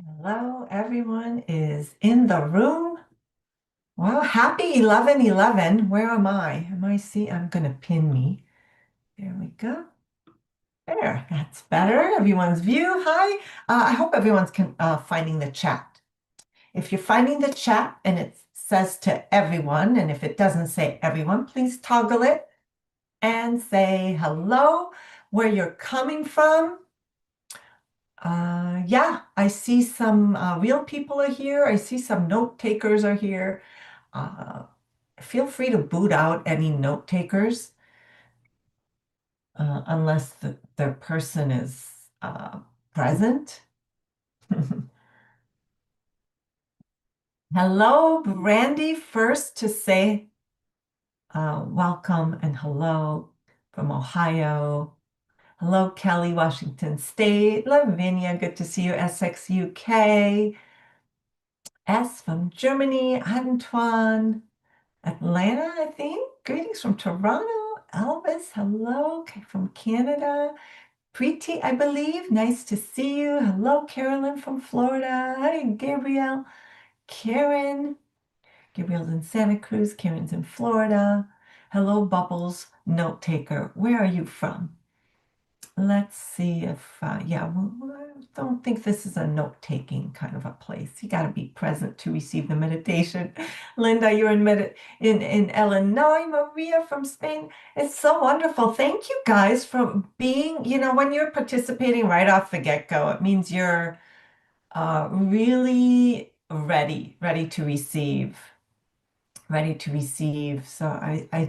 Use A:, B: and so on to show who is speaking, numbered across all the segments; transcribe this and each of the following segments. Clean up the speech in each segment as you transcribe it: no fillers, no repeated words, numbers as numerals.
A: Hello, everyone is in the room. Well, happy 11/11. Where am I? I'm going to pin me. There we go. There, that's better. Everyone's view. Hi. I hope everyone's finding the chat. If you're finding the chat and it says to everyone, and if it doesn't say everyone, please toggle it and say hello, where you're coming from. Yeah, I see some real people are here. I see some note takers are here. Uh, Feel free to boot out any note takers, unless the person is present. Hello, Brandy, first to say welcome and hello from Ohio. Hello, Kelly, Washington State. Lavinia, good to see you. Essex, UK. S from Germany. Antoine. Atlanta, I think. Greetings from Toronto. Elvis, hello. From Canada. Preeti, I believe. Nice to see you. Hello, Carolyn from Florida. Hi, Gabrielle. Karen. Gabrielle's in Santa Cruz. Karen's in Florida. Hello, Bubbles, note taker. Where are you from? Let's see if, yeah, I don't think this is a note-taking kind of a place. You got to be present to receive the meditation. Linda, you're in Illinois. Maria from Spain. It's so wonderful. Thank you guys for being, when you're participating right off the get-go, it means you're really ready to receive. Ready to receive. So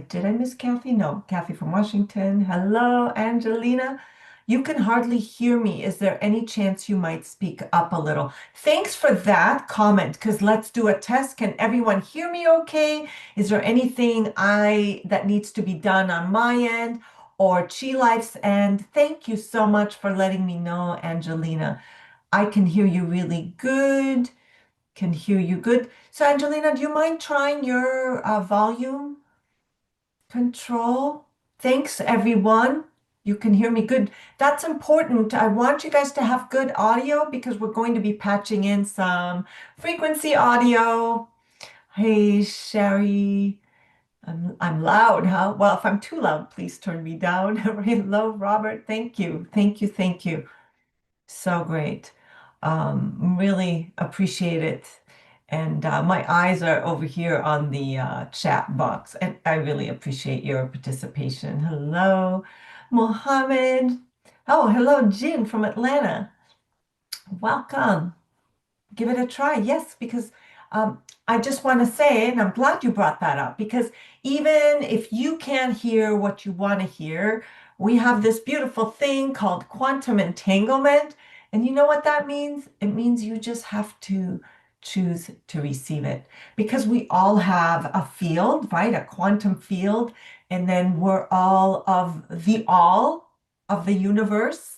A: did I miss Kathy? No, Kathy from Washington. Hello, Angelina. You can hardly hear me. Is there any chance you might speak up a little? Thanks for that comment, because let's do a test. Can everyone hear me okay? Is there anything that needs to be done on my end or Chi Life's end? Thank you so much for letting me know, Angelina. I can hear you really good. Can hear you good. So, Angelina, do you mind trying your volume control? Thanks, everyone. You can hear me good. That's important. I want you guys to have good audio because we're going to be patching in some frequency audio. Hey, Sherry. I'm loud, huh? Well, if I'm too loud, please turn me down. Hello, Robert. Thank you. Thank you. Thank you. So great. Really appreciate it. And my eyes are over here on the chat box, and I really appreciate your participation. Hello, Mohammed. Oh, hello, Jin from Atlanta. Welcome. Give it a try. Yes, because I just want to say, and I'm glad you brought that up, because even if you can't hear what you want to hear, we have this beautiful thing called quantum entanglement. And you know what that means? It means you just have to choose to receive it because we all have a field, right? A quantum field. And then we're all of the universe,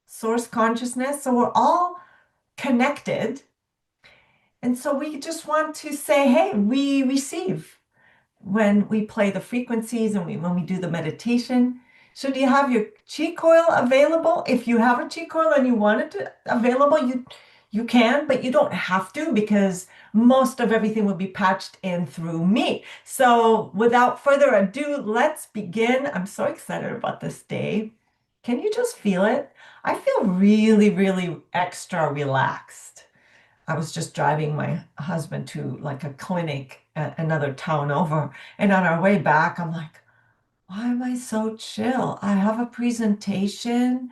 A: source consciousness. So we're all connected, and so we just want to say, hey, we receive when we play the frequencies and when we do the meditation. So do you have your chi coil available? If you have a chi coil and you want it available, you can, but you don't have to because most of everything will be patched in through me. So without further ado, let's begin. I'm so excited about this day. Can you just feel it? I feel really, really extra relaxed. I was just driving my husband to like a clinic another town over. And on our way back, I'm like, why am I so chill? I have a presentation.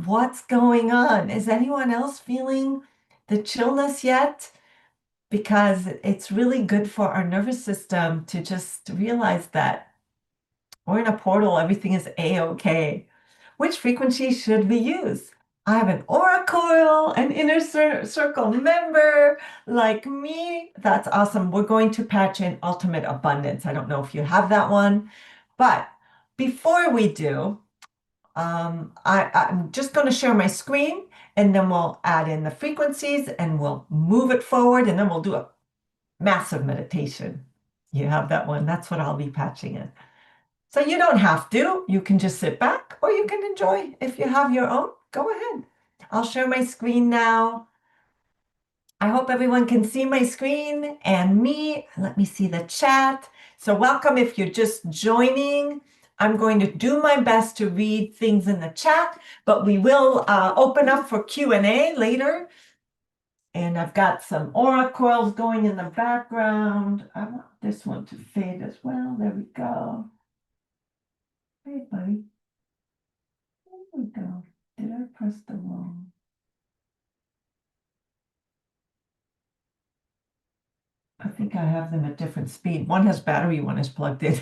A: What's going on? Is anyone else feeling the chillness yet? Because it's really good for our nervous system to just realize that we're in a portal, everything is a-okay. Which frequency should we use? I have an oracle, an inner circle member like me. That's awesome. We're going to patch in ultimate abundance. I don't know if you have that one, but before we do, I'm just going to share my screen and then we'll add in the frequencies and we'll move it forward and then we'll do a massive meditation. You have that one. That's what I'll be patching in. So you don't have to. You can just sit back or you can enjoy. If you have your own, go ahead. I'll share my screen now. I hope everyone can see my screen and me. Let me see the chat. So welcome if you're just joining. I'm going to do my best to read things in the chat, but we will open up for Q&A later. And I've got some aura coils going in the background. I want this one to fade as well. There we go. Hey, buddy. There we go. Did I press the wrong? I think I have them at different speed. One has battery, one is plugged in.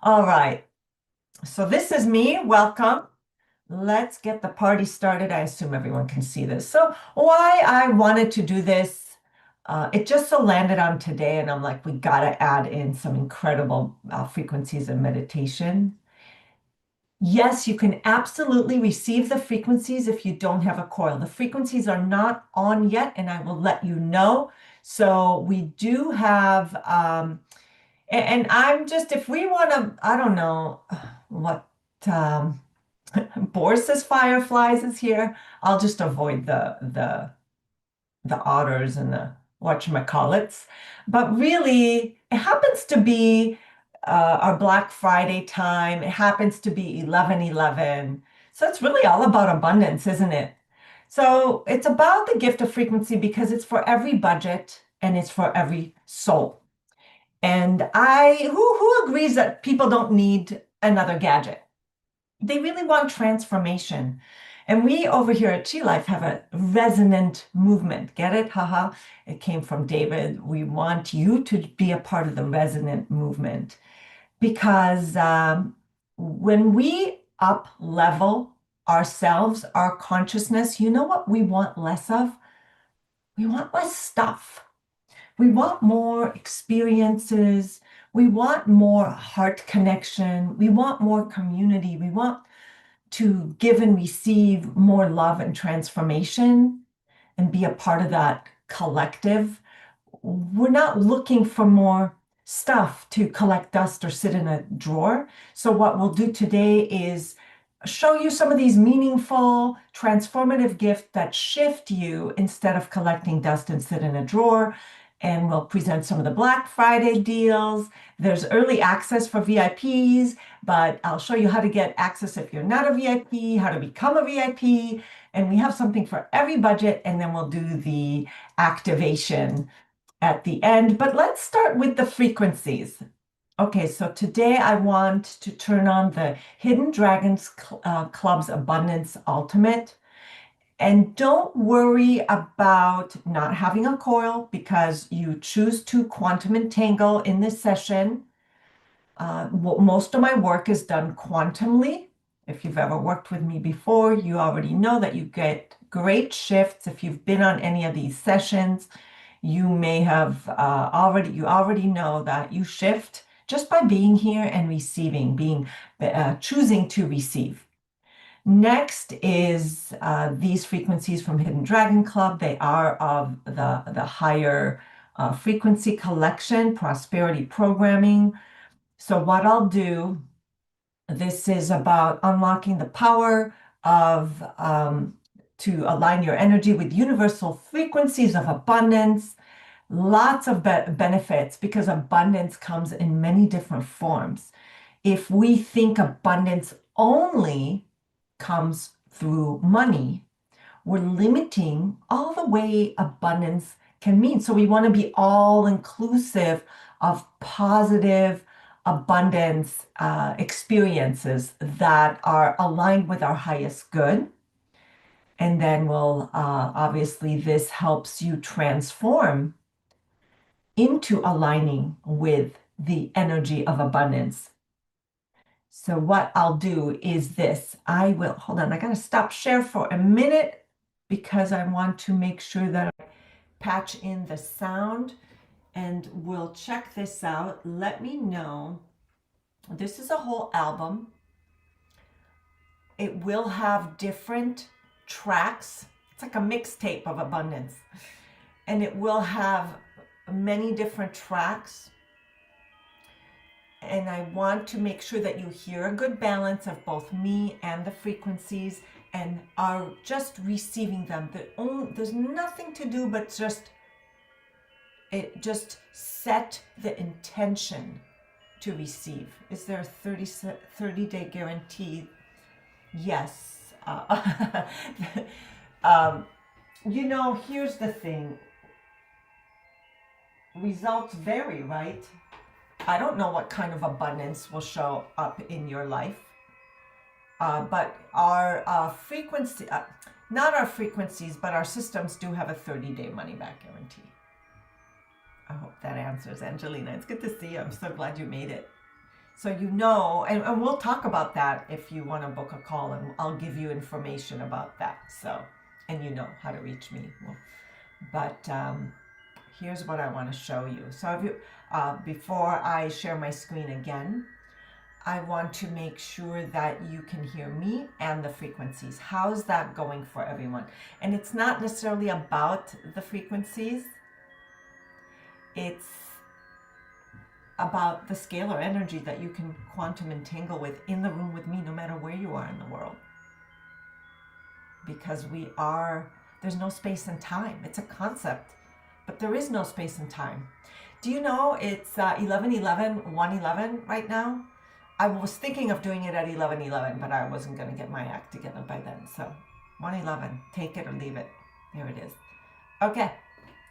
A: All right. So this is me. Welcome. Let's get the party started. I assume everyone can see this. So why I wanted to do this, it just so landed on today, and I'm like, we got to add in some incredible frequencies of meditation. Yes, you can absolutely receive the frequencies if you don't have a coil. The frequencies are not on yet, and I will let you know. So we do have, and I'm just, if we want to, I don't know what, Boris's fireflies is here. I'll just avoid the otters and the whatchamacallits. But really, it happens to be our Black Friday time. It happens to be 11/11. So it's really all about abundance, isn't it? So it's about the gift of frequency because it's for every budget and it's for every soul. And who agrees that people don't need another gadget? They really want transformation. And we over here at Chi Life have a resonant movement. Get it? Haha. It came from David. We want you to be a part of the resonant movement because when we up level ourselves, our consciousness, you know what we want less of? We want less stuff. We want more experiences. We want more heart connection. We want more community. We want to give and receive more love and transformation and be a part of that collective. We're not looking for more stuff to collect dust or sit in a drawer. So, what we'll do today is show you some of these meaningful, transformative gifts that shift you instead of collecting dust and sit in a drawer. And we'll present some of the Black Friday deals. There's early access for VIPs, but I'll show you how to get access if you're not a VIP, how to become a VIP. And we have something for every budget, and then we'll do the activation at the end. But let's start with the frequencies. Okay, so today I want to turn on the Hidden Dragons Club's Abundance Ultimate. And don't worry about not having a coil because you choose to quantum entangle in this session. Most of my work is done quantumly. If you've ever worked with me before, you already know that you get great shifts. If you've been on any of these sessions, you may have already know that you shift just by being here and receiving, choosing to receive. Next is these frequencies from Hidden Dragon Club. They are of the higher frequency collection, prosperity programming. So what I'll do, this is about unlocking the power of to align your energy with universal frequencies of abundance. Lots of benefits because abundance comes in many different forms. If we think abundance only comes through money, we're limiting all the way abundance can mean. So we want to be all inclusive of positive abundance experiences that are aligned with our highest good. And then obviously, this helps you transform into aligning with the energy of abundance. So what I'll do is this. Hold on, I gotta stop share for a minute because I want to make sure that I patch in the sound and we'll check this out. Let me know. This is a whole album. It will have different tracks. It's like a mixtape of abundance. And it will have many different tracks. And I want to make sure that you hear a good balance of both me and the frequencies and are just receiving them. There's nothing to do but just set the intention to receive. Is there a 30-day guarantee? Yes. Here's the thing. Results vary, right? I don't know what kind of abundance will show up in your life. But our frequency, not our frequencies, but our systems do have a 30-day money-back guarantee. I hope that answers, Angelina. It's good to see you. I'm so glad you made it. So and we'll talk about that if you want to book a call, and I'll give you information about that. So, and you know how to reach me. But here's what I want to show you. So before I share my screen again, I want to make sure that you can hear me and the frequencies. How's that going for everyone? And it's not necessarily about the frequencies. It's about the scalar energy that you can quantum entangle with in the room with me, no matter where you are in the world. Because there's no space and time. It's a concept, but there is no space and time. Do you know it's 111 right now? I was thinking of doing it at 11:11, but I wasn't going to get my act together by then. So 111, take it or leave it. There it is. Okay,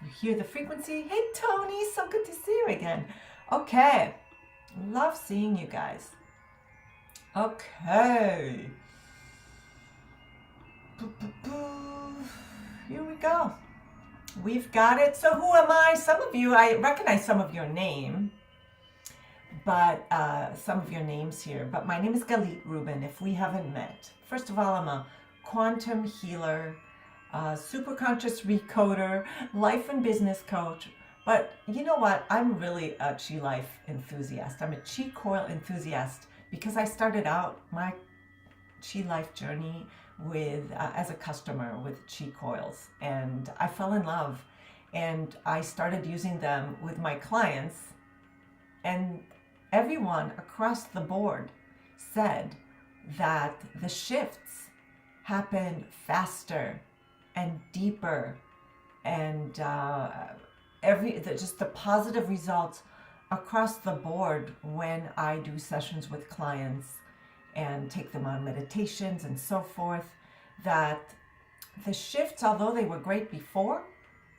A: you hear the frequency. Hey, Tony, so good to see you again. Okay, love seeing you guys. Okay. Here we go. We've got it. So who am I? Some of you, I recognize some of your name. But some of your names here. But my name is Galit, Reuben, if we haven't met. First of all, I'm a quantum healer, superconscious recoder, life and business coach. But you know what? I'm really a Chi life enthusiast. I'm a Chi coil enthusiast because I started out my Chi life journey as a customer with Chi coils. And I fell in love. And I started using them with my clients. And everyone across the board said that the shifts happen faster and deeper, and just the positive results across the board when I do sessions with clients and take them on meditations and so forth, that the shifts, although they were great before,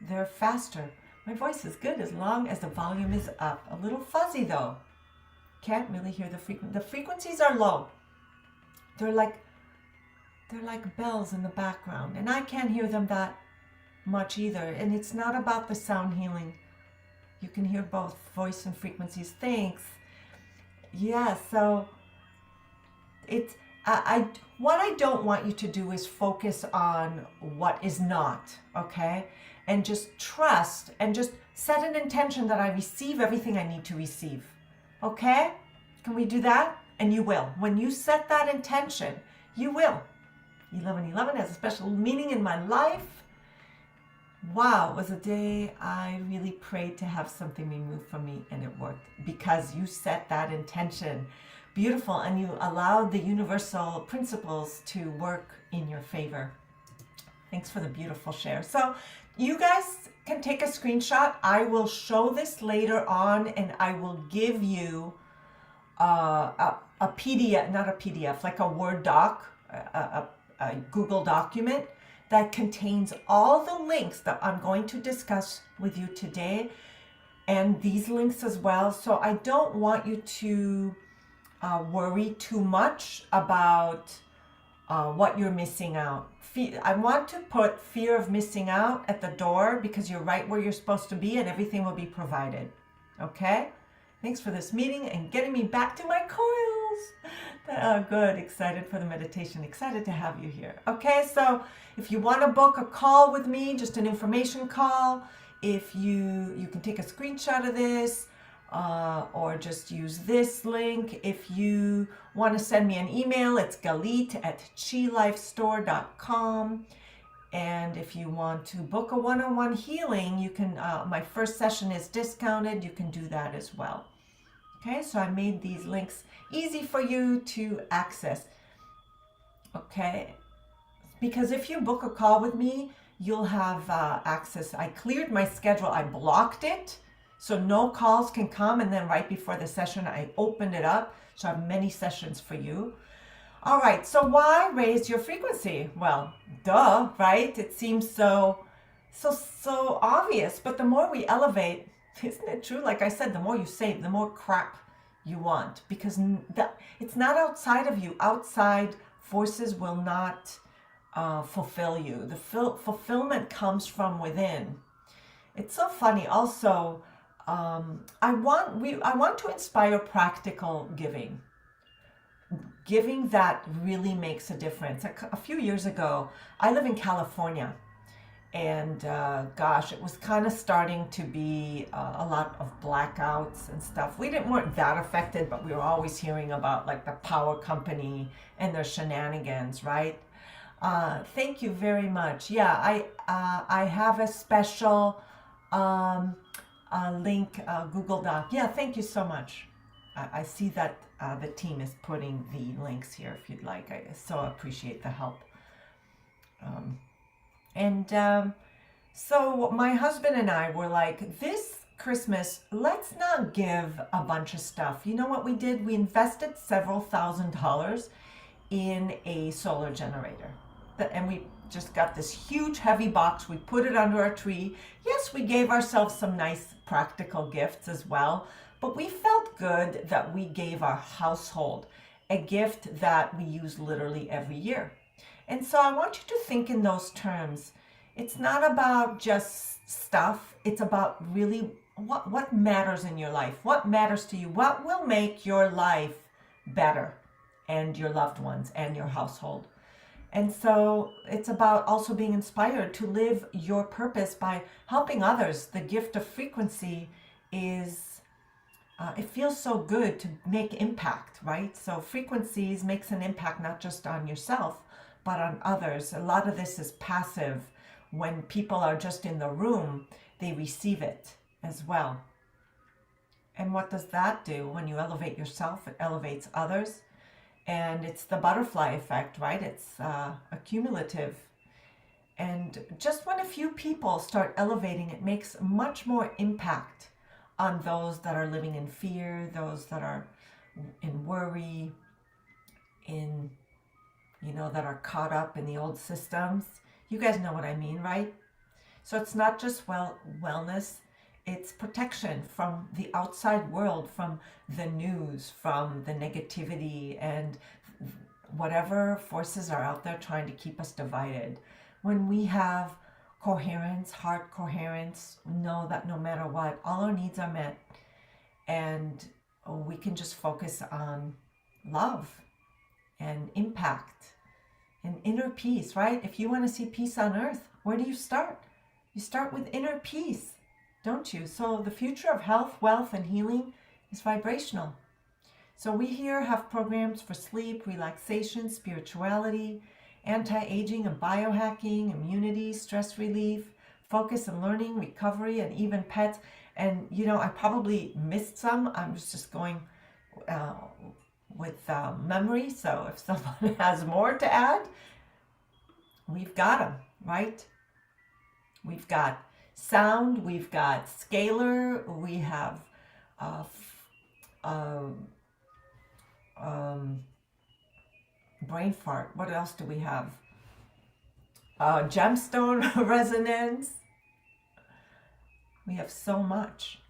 A: they're faster. My voice is good as long as the volume is up. A little fuzzy though. Can't really hear the frequency. The frequencies are low. They're like bells in the background, and I can't hear them that much either. And it's not about the sound healing. You can hear both voice and frequencies. Thanks. Yeah. So it's what I don't want you to do is focus on what is not. Okay. And just trust and just set an intention that I receive everything I need to receive. Okay? Can we do that? And you will. When you set that intention, you will. 11:11 has a special meaning in my life. Wow, it was a day I really prayed to have something removed from me, and it worked because you set that intention. Beautiful. And you allowed the universal principles to work in your favor. Thanks for the beautiful share. So you guys can take a screenshot. I will show this later on, and I will give you a PDF, not a PDF, like a Word doc, a Google document that contains all the links that I'm going to discuss with you today, and these links as well. So I don't want you to worry too much about what you're missing out. I want to put fear of missing out at the door because you're right where you're supposed to be and everything will be provided. Okay? Thanks for this meeting and getting me back to my coils. Oh, good. Excited for the meditation. Excited to have you here. Okay, so if you want to book a call with me, just an information call, if you can take a screenshot of this, or just use this link. If you want to send me an email, it's galit@chilifestore.com. And if you want to book a one-on-one healing, you can. My first session is discounted. You can do that as well. Okay, so I made these links easy for you to access. Okay, because if you book a call with me, you'll have access. I cleared my schedule, I blocked it so no calls can come, and then right before the session, I opened it up. So I have many sessions for you. All right, so why raise your frequency? Well, duh, right? It seems so obvious, but the more we elevate, isn't it true? Like I said, the more you save, the more crap you want, because it's not outside of you. Outside forces will not fulfill you. The fulfillment comes from within. It's so funny. Also, I want to inspire practical giving. Giving that really makes a difference. A few years ago, I live in California, and gosh, it was kind of starting to be a lot of blackouts and stuff. Weren't that affected, but we were always hearing about like the power company and their shenanigans, right? Thank you very much. Yeah, I have a special link, Google Doc. Yeah, thank you so much. I see that the team is putting the links here if you'd like. I so appreciate the help. And so my husband and I were like, this Christmas, let's not give a bunch of stuff. You know what we did? We invested several $1,000s in a solar generator. And we just got this huge heavy box. We put it under our tree. Yes, we gave ourselves some nice practical gifts as well, but we felt good that we gave our household a gift that we use literally every year. And so I want you to think in those terms. It's not about just stuff. It's about really what matters in your life. What matters to you? What will make your life better, and your loved ones and your household? And so it's about also being inspired to live your purpose by helping others. The gift of frequency is, it feels so good to make impact, right? So frequencies makes an impact not just on yourself, but on others. A lot of this is passive. When people are just in the room, they receive it as well. And what does that do? When you elevate yourself, it elevates others. And it's the butterfly effect, right? It's accumulative. And just when a few people start elevating, it makes much more impact on those that are living in fear, those that are in worry, that are caught up in the old systems. You guys know what I mean, right? So it's not just wellness, it's protection from the outside world, from the news, from the negativity, and whatever forces are out there trying to keep us divided. When we have coherence, heart coherence, know that no matter what, all our needs are met, and we can just focus on love and impact and inner peace, right? If you want to see peace on earth, where do you start? You start with inner peace, don't you? So the future of health, wealth, and healing is vibrational. So we here have programs for sleep, relaxation, spirituality, anti-aging and biohacking, immunity, stress relief, focus and learning, recovery, and even pets. And I probably missed some. I was just going with memory. So if someone has more to add, we've got them, right? We've got sound, we've got scalar, we have brain fart. What else do we have? Gemstone resonance. We have so much.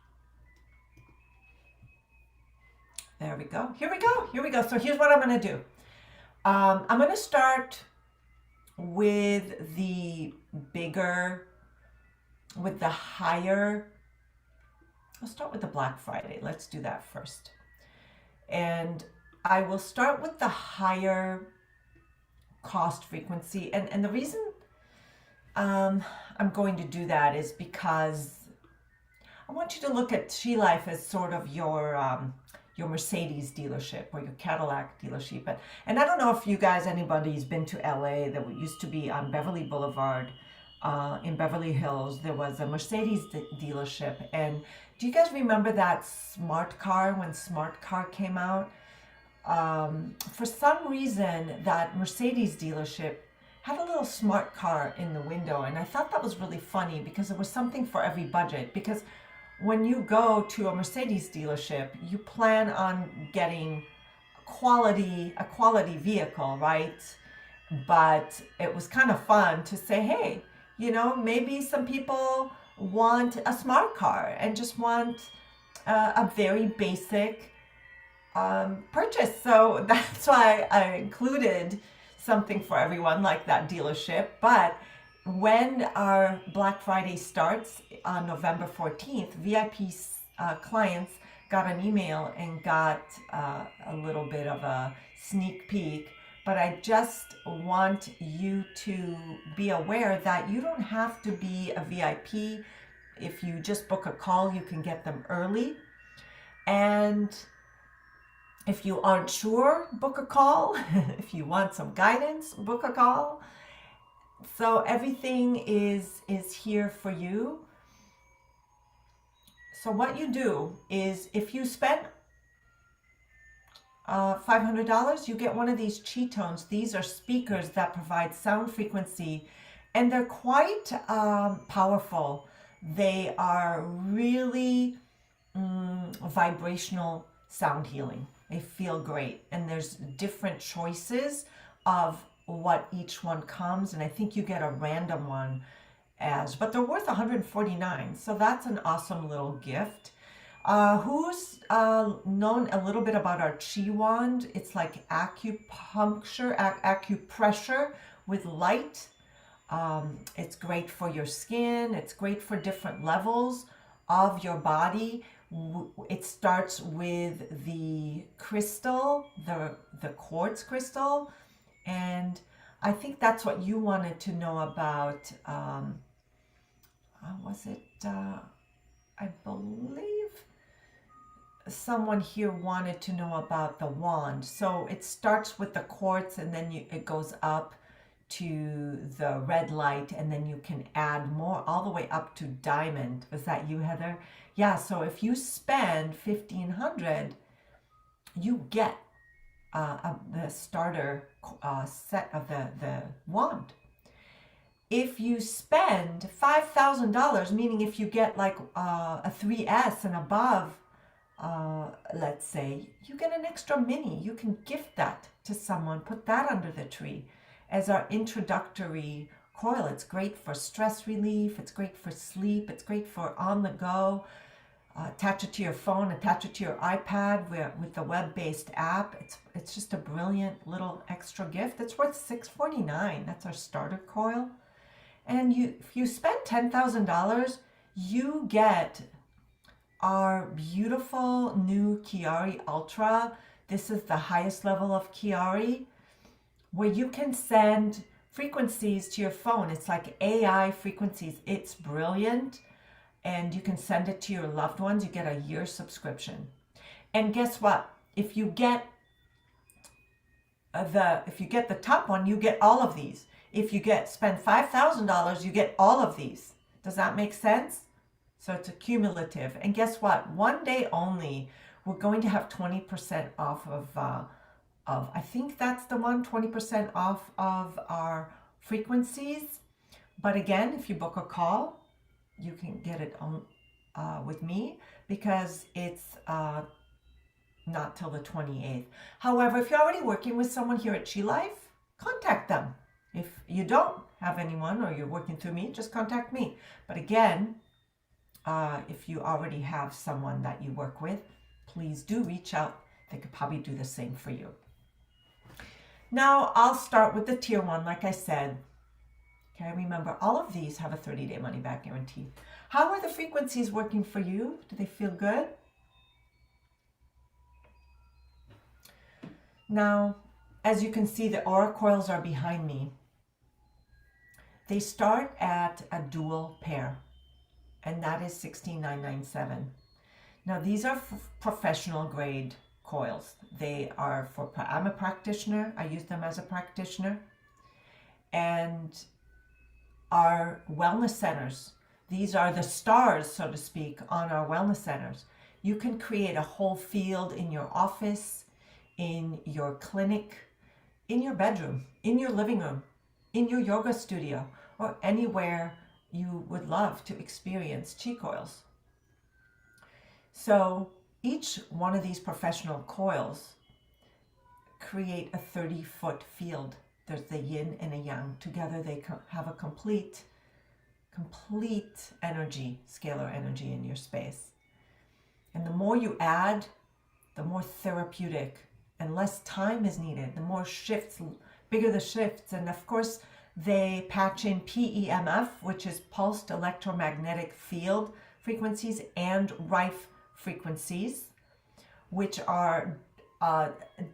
A: There we go. Here we go. So here's what I'm going to do. I'm going to start with the higher. I'll start with the Black Friday. Let's do that first. And I will start with the higher cost frequency. And the reason I'm going to do that is because I want you to look at She Life as sort of your Mercedes dealership or your Cadillac dealership. And I don't know if you guys, anybody's been to LA. That used to be on Beverly Boulevard. in Beverly Hills, there was a Mercedes dealership. And do you guys remember that smart car when smart car came out? For some reason, that Mercedes dealership had a little smart car in the window. And I thought that was really funny because it was something for every budget. Because when you go to a Mercedes dealership, you plan on getting a quality vehicle, right? But it was kind of fun to say, hey, maybe some people want a smart car and just want a very basic purchase. So that's why I included something for everyone like that dealership. But when our Black Friday starts on November 14th, VIP clients got an email and got a little bit of a sneak peek. But I just want you to be aware that you don't have to be a VIP. If you just book a call, you can get them early. And if you aren't sure, book a call. If you want some guidance, book a call. So everything is here for you. So what you do is if you spend $500, you get one of these Chitones. These are speakers that provide sound frequency, and they're quite powerful. They are really vibrational sound healing. They feel great, and there's different choices of what each one comes, and I think you get a random one but they're worth $149, so that's an awesome little gift. Who's known a little bit about our Chi wand? It's like acupuncture, acupressure with light. It's great for your skin. It's great for different levels of your body. It starts with the crystal, the quartz crystal, and I think that's what you wanted to know about. I believe someone here wanted to know about the wand. So it starts with the quartz, and then it goes up to the red light, and then you can add more all the way up to diamond. Was that you, Heather? Yeah, so if you spend $1,500, you get the starter set of the wand. If you spend $5,000, meaning if you get like a 3S and above, let's say, you get an extra mini. You can gift that to someone, put that under the tree as our introductory coil. It's great for stress relief. It's great for sleep. It's great for on the go. Attach it to your phone, attach it to your iPad with the web-based app. It's just a brilliant little extra gift. It's worth $649. That's our starter coil. And if you spend $10,000, you get our beautiful new Chiari Ultra. This is the highest level of Chiari, where you can send frequencies to your phone. It's like AI frequencies. It's brilliant. And you can send it to your loved ones. You get a year subscription. And guess what? If you get the top one, you get all of these. If you spend $5,000, you get all of these. Does that make sense? So it's a cumulative. And guess what? One day only, we're going to have 20% off of I think that's the one, 20% off of our frequencies. But again, if you book a call, you can get it on with me, because it's not till the 28th. However, if you're already working with someone here at Chi Life, contact them. If you don't have anyone, or you're working through me, just contact me. But again, if you already have someone that you work with, please do reach out. They could probably do the same for you. Now, I'll start with the tier 1, like I said. Okay, remember, all of these have a 30-day money-back guarantee. How are the frequencies working for you? Do they feel good? Now, as you can see, the aura coils are behind me. They start at a dual pair, and that is $16,997. Now, these are professional grade coils. They are I'm a practitioner. I use them as a practitioner. And our wellness centers. These are the stars, so to speak, on our wellness centers. You can create a whole field in your office, in your clinic, in your bedroom, in your living room, in your yoga studio, or anywhere you would love to experience chi coils. So each one of these professional coils create a 30-foot field. There's the yin and a yang. Together they have a complete energy, scalar energy in your space. And the more you add, the more therapeutic and less time is needed, the more shifts, bigger the shifts. And of course, they patch in PEMF, which is pulsed electromagnetic field frequencies, and Rife frequencies, which are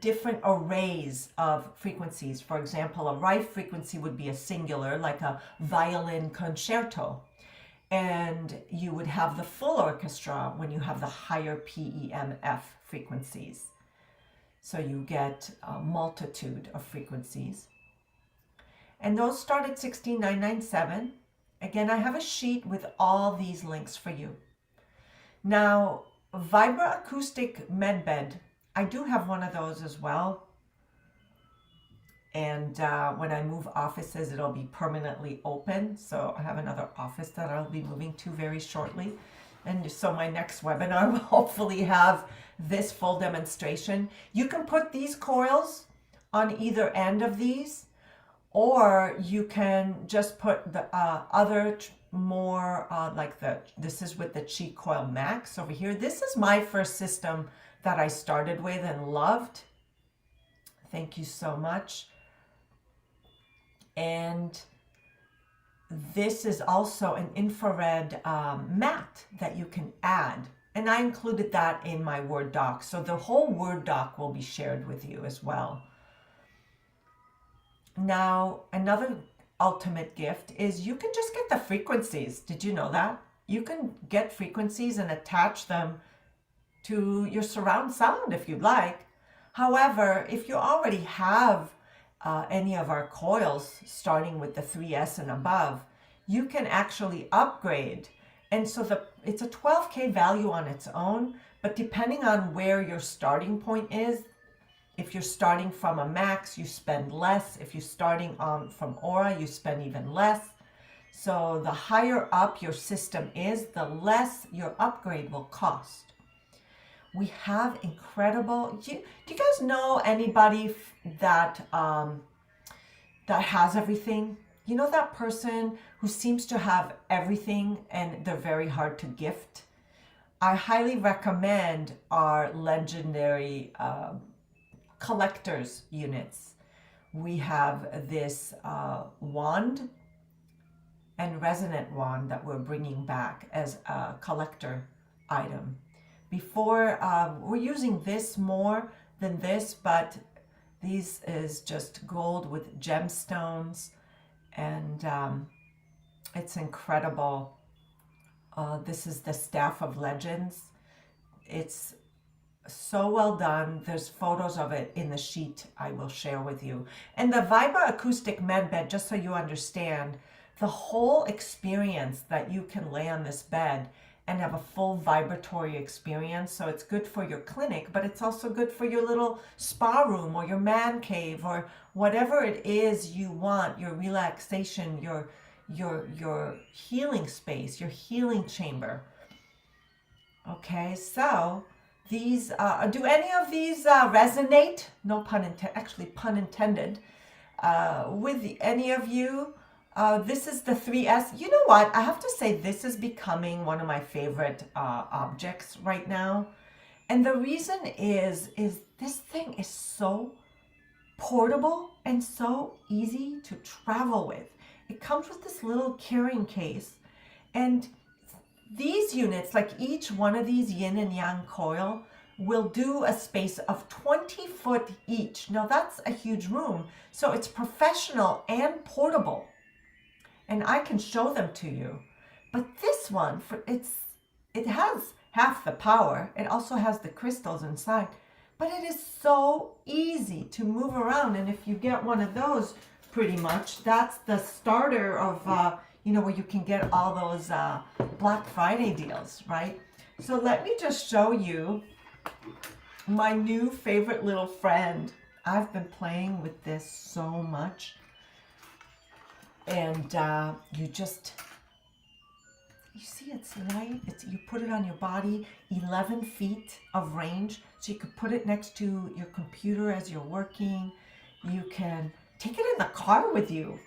A: different arrays of frequencies. For example, a Rife frequency would be a singular, like a violin concerto. And you would have the full orchestra when you have the higher PEMF frequencies. So you get a multitude of frequencies. And those start at $16,997. Again, I have a sheet with all these links for you. Now, vibroacoustic medbed, I do have one of those as well. And when I move offices, it'll be permanently open. So I have another office that I'll be moving to very shortly. And so my next webinar will hopefully have this full demonstration. You can put these coils on either end of these, or you can just put the other more this is with the Chi Coil Max over here. This is my first system that I started with and loved. Thank you so much. And this is also an infrared mat that you can add. And I included that in my Word doc. So the whole Word doc will be shared with you as well. Now, another ultimate gift is you can just get the frequencies. Did you know that? You can get frequencies and attach them to your surround sound if you'd like. However, if you already have any of our coils starting with the 3S and above, you can actually upgrade. And so it's a 12K value on its own, but depending on where your starting point is, if you're starting from a max, you spend less. If you're starting from Aura, you spend even less. So the higher up your system is, the less your upgrade will cost. We have incredible, do you guys know anybody that has everything? You know that person who seems to have everything and they're very hard to gift? I highly recommend our legendary collector's units. We have this wand and resonant wand that we're bringing back as a collector item. Before, we're using this more than this, but these is just gold with gemstones, and it's incredible. This is the Staff of Legends. It's so well done. There's photos of it in the sheet I will share with you. And the vibroacoustic medbed, just so you understand, the whole experience that you can lay on this bed and have a full vibratory experience. So it's good for your clinic, but it's also good for your little spa room or your man cave or whatever it is you want, your relaxation, your healing space, your healing chamber. Okay, so these, do any of these resonate? No pun intended, actually pun intended, with any of you? This is the 3S. You know what? I have to say this is becoming one of my favorite objects right now. And the reason is this thing is so portable and so easy to travel with. It comes with this little carrying case. And these units, like each one of these yin and yang coil, will do a space of 20 foot each. Now that's a huge room. So it's professional and portable. And I can show them to you. But this one, it has half the power. It also has the crystals inside. But it is so easy to move around. And if you get one of those, pretty much. That's the starter of, where you can get all those Black Friday deals, right? So let me just show you my new favorite little friend. I've been playing with this so much. And you see it's light. You put it on your body, 11 feet of range. So you could put it next to your computer as you're working. You can take it in the car with you.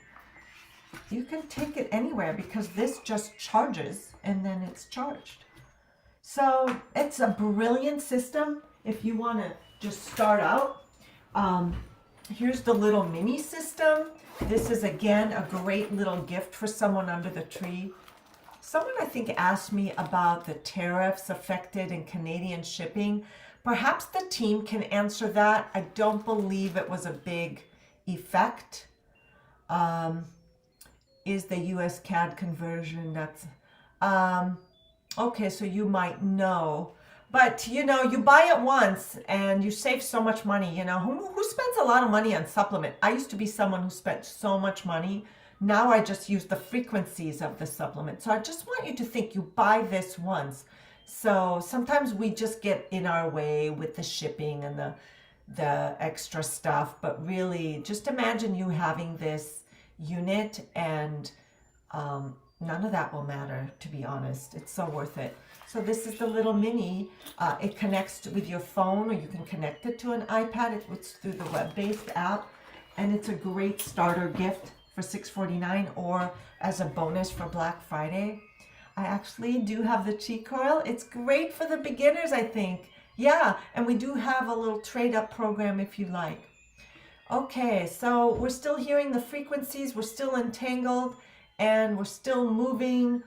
A: You can take it anywhere because this just charges and then it's charged. So it's a brilliant system if you want to just start out. Here's the little mini system. This is, again, a great little gift for someone under the tree. Someone, I think, asked me about the tariffs affected in Canadian shipping. Perhaps the team can answer that. I don't believe it was a big effect. Is the US CAD conversion, that's... okay, so you might know. But, you buy it once and you save so much money. Who spends a lot of money on supplement? I used to be someone who spent so much money. Now I just use the frequencies of the supplement. So I just want you to think you buy this once. So sometimes we just get in our way with the shipping and the extra stuff. But really, just imagine you having this unit and none of that will matter, to be honest. It's so worth it. So this is the little mini. It connects with your phone, or you can connect it to an iPad. It's through the web-based app, and it's a great starter gift for $6.49 or as a bonus for Black Friday. I actually do have the cheat coil. It's great for the beginners, I think. Yeah, and we do have a little trade-up program if you like. Okay, so we're still hearing the frequencies. We're still entangled, and we're still moving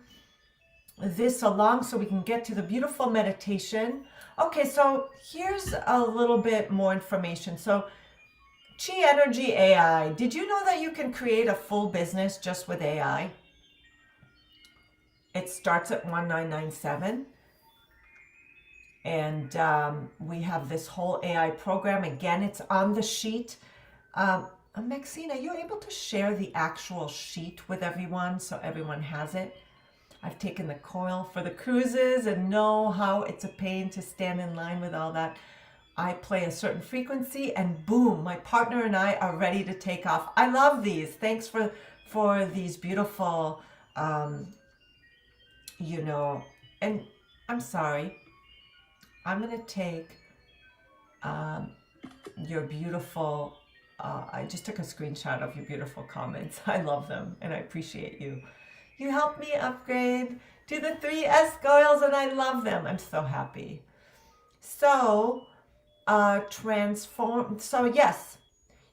A: this along so we can get to the beautiful meditation. Okay, so here's a little bit more information. So Chi Energy AI. Did you know that you can create a full business just with AI? It starts at $1997. And we have this whole AI program. Again, it's on the sheet. Maxine, are you able to share the actual sheet with everyone so everyone has it? I've taken the coil for the cruises and know how it's a pain to stand in line with all that. I play a certain frequency and boom, my partner and I are ready to take off. I love these. Thanks for these beautiful, and I'm sorry. I'm going to take your beautiful, I just took a screenshot of your beautiful comments. I love them and I appreciate you. You helped me upgrade to the 3S coils and I love them. I'm so happy. So, yes,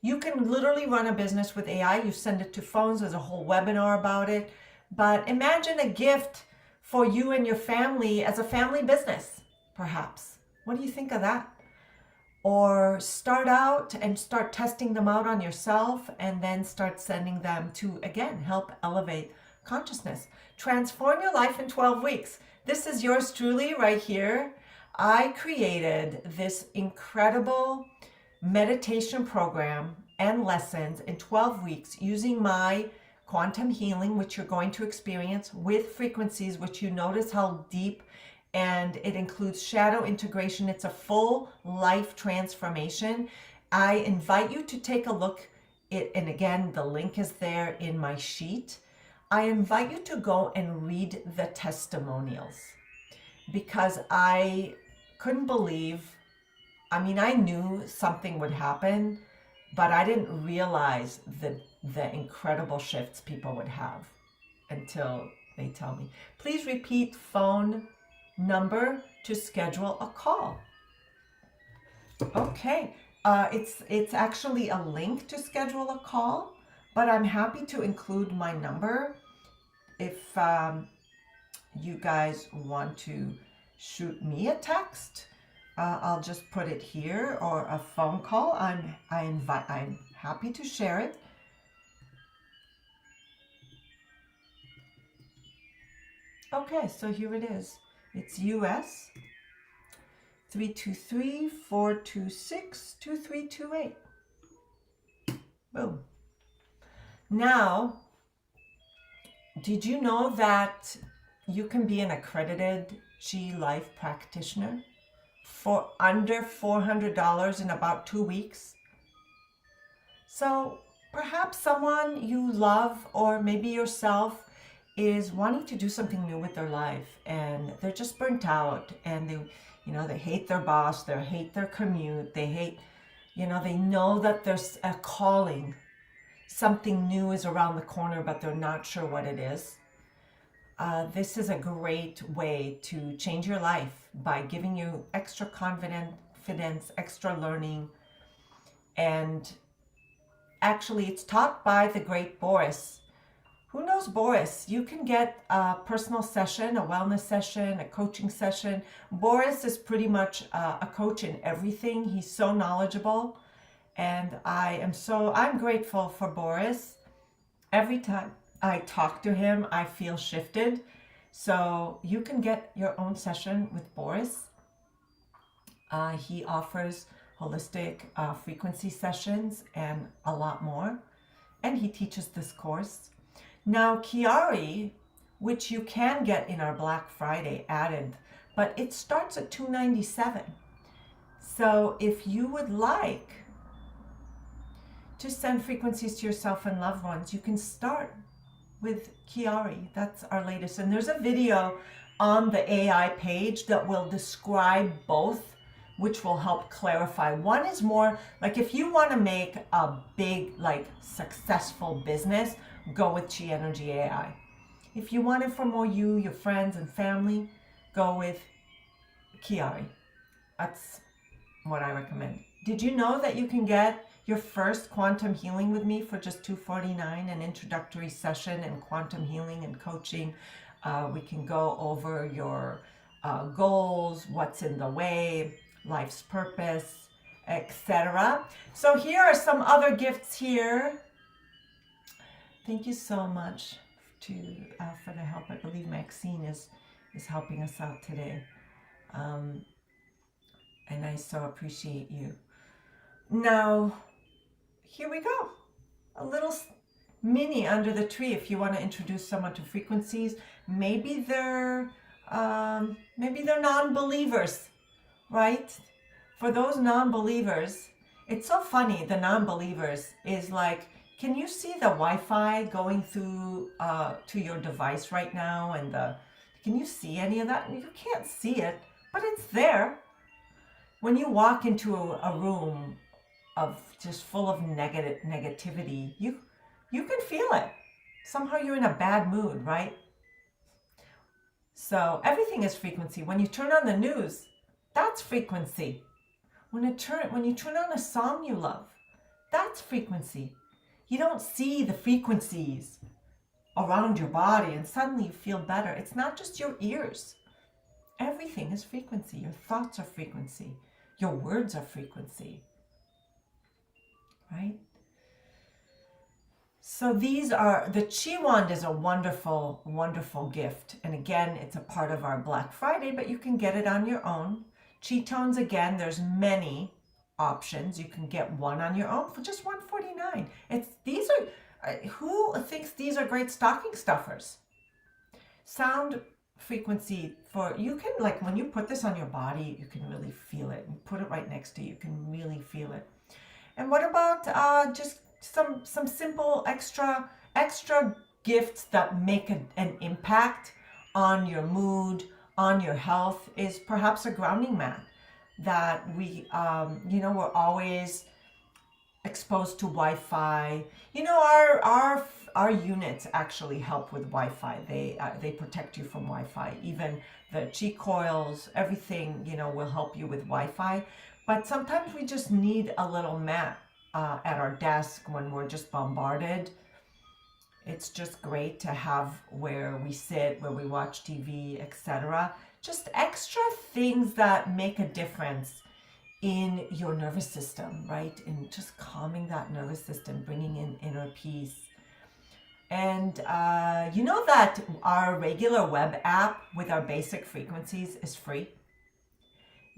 A: you can literally run a business with AI. You send it to phones. There's a whole webinar about it. But imagine a gift for you and your family as a family business, perhaps. What do you think of that? Or start out and start testing them out on yourself and then start sending them to, again, help elevate consciousness. Transform your life in 12 weeks. This is yours truly right here. I created this incredible meditation program and lessons in 12 weeks using my quantum healing, which you're going to experience with frequencies, which you notice how deep, and it includes shadow integration. It's a full life transformation. I invite you to take a look. And again, the link is there in my sheet. I invite you to go and read the testimonials because I couldn't believe, I knew something would happen, but I didn't realize the incredible shifts people would have until they tell me. Please repeat phone number to schedule a call. Okay, it's actually a link to schedule a call, but I'm happy to include my number if you guys want to shoot me a text. I'll just put it here, or a phone call. I'm happy to share it. Okay, so here it is. It's US 323-426-2328. Boom. Now, did you know that you can be an accredited Chi Life practitioner for under $400 in about 2 weeks? So perhaps someone you love, or maybe yourself, is wanting to do something new with their life and they're just burnt out, and they hate their boss, they hate their commute, they hate, they know that there's a calling. Something new is around the corner, but they're not sure what it is. This is a great way to change your life by giving you extra confidence, extra learning. And actually, it's taught by the great Boris. Who knows Boris? You can get a personal session, a wellness session, a coaching session. Boris is pretty much a coach in everything. He's so knowledgeable. And I'm grateful for Boris. Every time I talk to him, I feel shifted. So you can get your own session with Boris. He offers holistic frequency sessions and a lot more. And he teaches this course. Now, Chiari, which you can get in our Black Friday added, but it starts at $297. So if you would like to send frequencies to yourself and loved ones, you can start with Chiari. That's our latest. And there's a video on the AI page that will describe both, which will help clarify. One is more like if you want to make a big, successful business, go with Chi Energy AI. If you want it for more you, your friends and family, go with Chiari. That's what I recommend. Did you know that you can get your first quantum healing with me for just $249, an introductory session in quantum healing and coaching? We can go over your goals, what's in the way, life's purpose, etc. So here are some other gifts here. Thank you so much for the help. I believe Maxine is helping us out today. And I so appreciate you. Now, here we go. A little mini under the tree if you want to introduce someone to frequencies. Maybe they're non-believers, right? For those non-believers, it's so funny. The non-believers is like, can you see the Wi-Fi going through to your device right now? And can you see any of that? You can't see it, but it's there. When you walk into a room of just full of negativity, you can feel it. Somehow you're in a bad mood, right? So everything is frequency. When you turn on the news, that's frequency. When you turn on a song you love, that's frequency. You don't see the frequencies around your body and suddenly you feel better. It's not just your ears. Everything is frequency. Your thoughts are frequency. Your words are frequency. Right? So the Chi Wand is a wonderful, wonderful gift. And again, it's a part of our Black Friday, but you can get it on your own. Chi Tones, again, there's many options. You can get one on your own for just $149. Who thinks these are great stocking stuffers? Sound frequency you can, when you put this on your body, you can really feel it. You put it right next to you, you can really feel it. And what about just some simple extra gifts that make an impact on your mood, on your health, is perhaps a grounding mat that we're always exposed to Wi-Fi. Our units actually help with Wi-Fi. They protect you from Wi-Fi. Even the Chi coils, everything, will help you with Wi-Fi. But sometimes we just need a little mat at our desk when we're just bombarded. It's just great to have where we sit, where we watch TV, etc. Just extra things that make a difference in your nervous system, right? In just calming that nervous system, bringing in inner peace. And you know that our regular web app with our basic frequencies is free?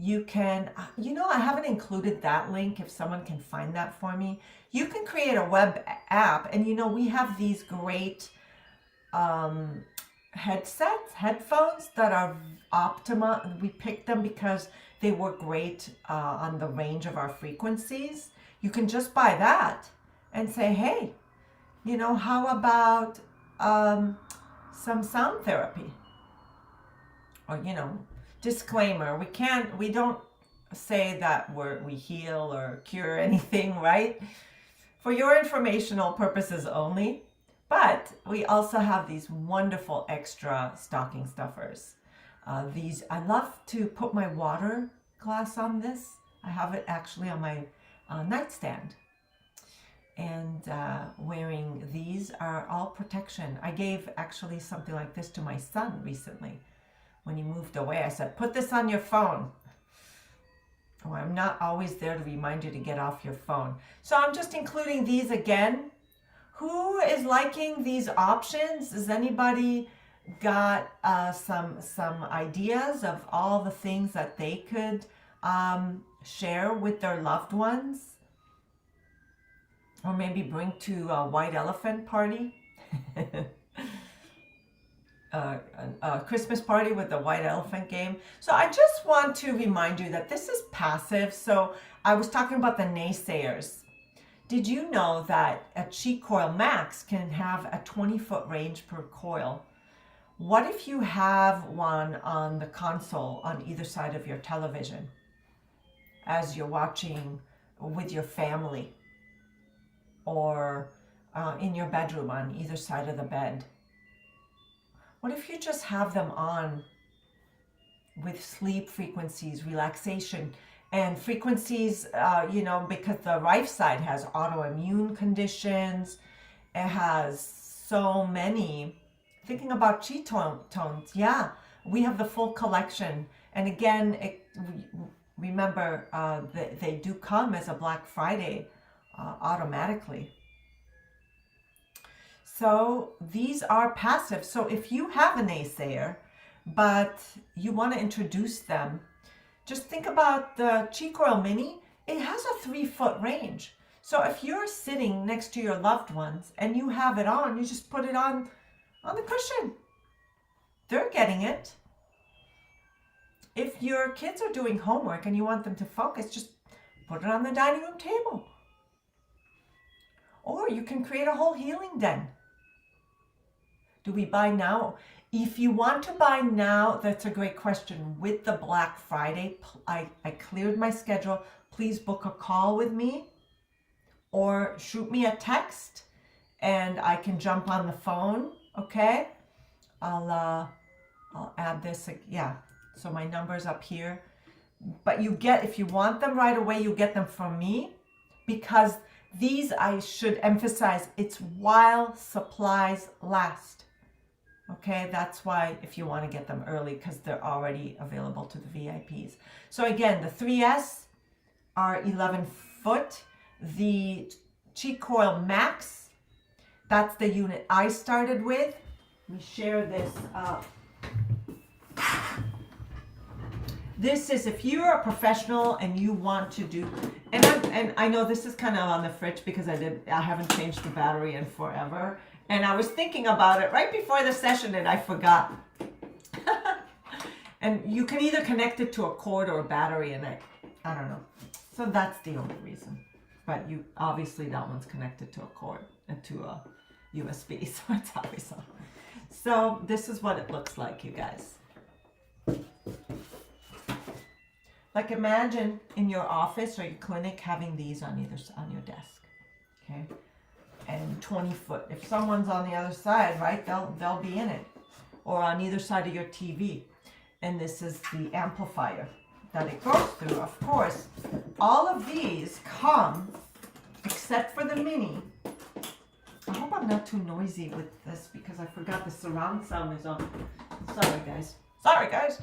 A: You can, I haven't included that link if someone can find that for me. You can create a web app, and we have these great um, headphones that are optimal. We picked them because they work great on the range of our frequencies. You can just buy that and say, hey, how about some sound therapy? Or, disclaimer, we don't say that we heal or cure anything, right? For your informational purposes only. But we also have these wonderful extra stocking stuffers. I love to put my water glass on this. I have it actually on my nightstand. And wearing these are all protection. I gave actually something like this to my son recently. When he moved away, I said, put this on your phone. Oh, I'm not always there to remind you to get off your phone. So I'm just including these again. Who is liking these options? Has anybody got some ideas of all the things that they could share with their loved ones? Or maybe bring to a white elephant party? A Christmas party with the white elephant game. So I just want to remind you that this is passive. So I was talking about the naysayers. Did you know that a cheek coil max can have a 20-foot range per coil? What if you have one on the console on either side of your television as you're watching with your family, or in your bedroom on either side of the bed? What if you just have them on with sleep frequencies, relaxation, and frequencies, because the right side has autoimmune conditions. It has so many. Thinking about chi tones, yeah, we have the full collection. And again, remember, they do come as a Black Friday automatically. So these are passive. So if you have a naysayer, but you want to introduce them, just think about the Chi Coil Mini. It has a 3-foot range. So if you're sitting next to your loved ones and you have it on, you just put it on the cushion. They're getting it. If your kids are doing homework and you want them to focus, just put it on the dining room table. Or you can create a whole healing den. Do we buy now? If you want to buy now, that's a great question. With the Black Friday, I cleared my schedule. Please book a call with me or shoot me a text and I can jump on the phone, okay? I'll add this, yeah. So my number's up here. But if you want them right away, you get them from me, because these, I should emphasize, it's while supplies last. Okay, that's why if you want to get them early, because they're already available to the VIPs. So again, the 3S are 11 foot. The Chi Coil Max, that's the unit I started with. Let me share this up. This is if you're a professional and you want to do, and I know this is kind of on the fritz because I haven't changed the battery in forever. And I was thinking about it right before the session and I forgot. And you can either connect it to a cord or a battery, and I don't know. So that's the only reason. But obviously that one's connected to a cord and to a USB, so it's always on. So this is what it looks like, you guys. Like imagine in your office or your clinic having these on your desk, okay? And 20 foot. If someone's on the other side, right, they'll be in it, or on either side of your TV. And this is the amplifier that it goes through. Of course, all of these come, except for the mini. I hope I'm not too noisy with this because I forgot the surround sound is on. Sorry guys.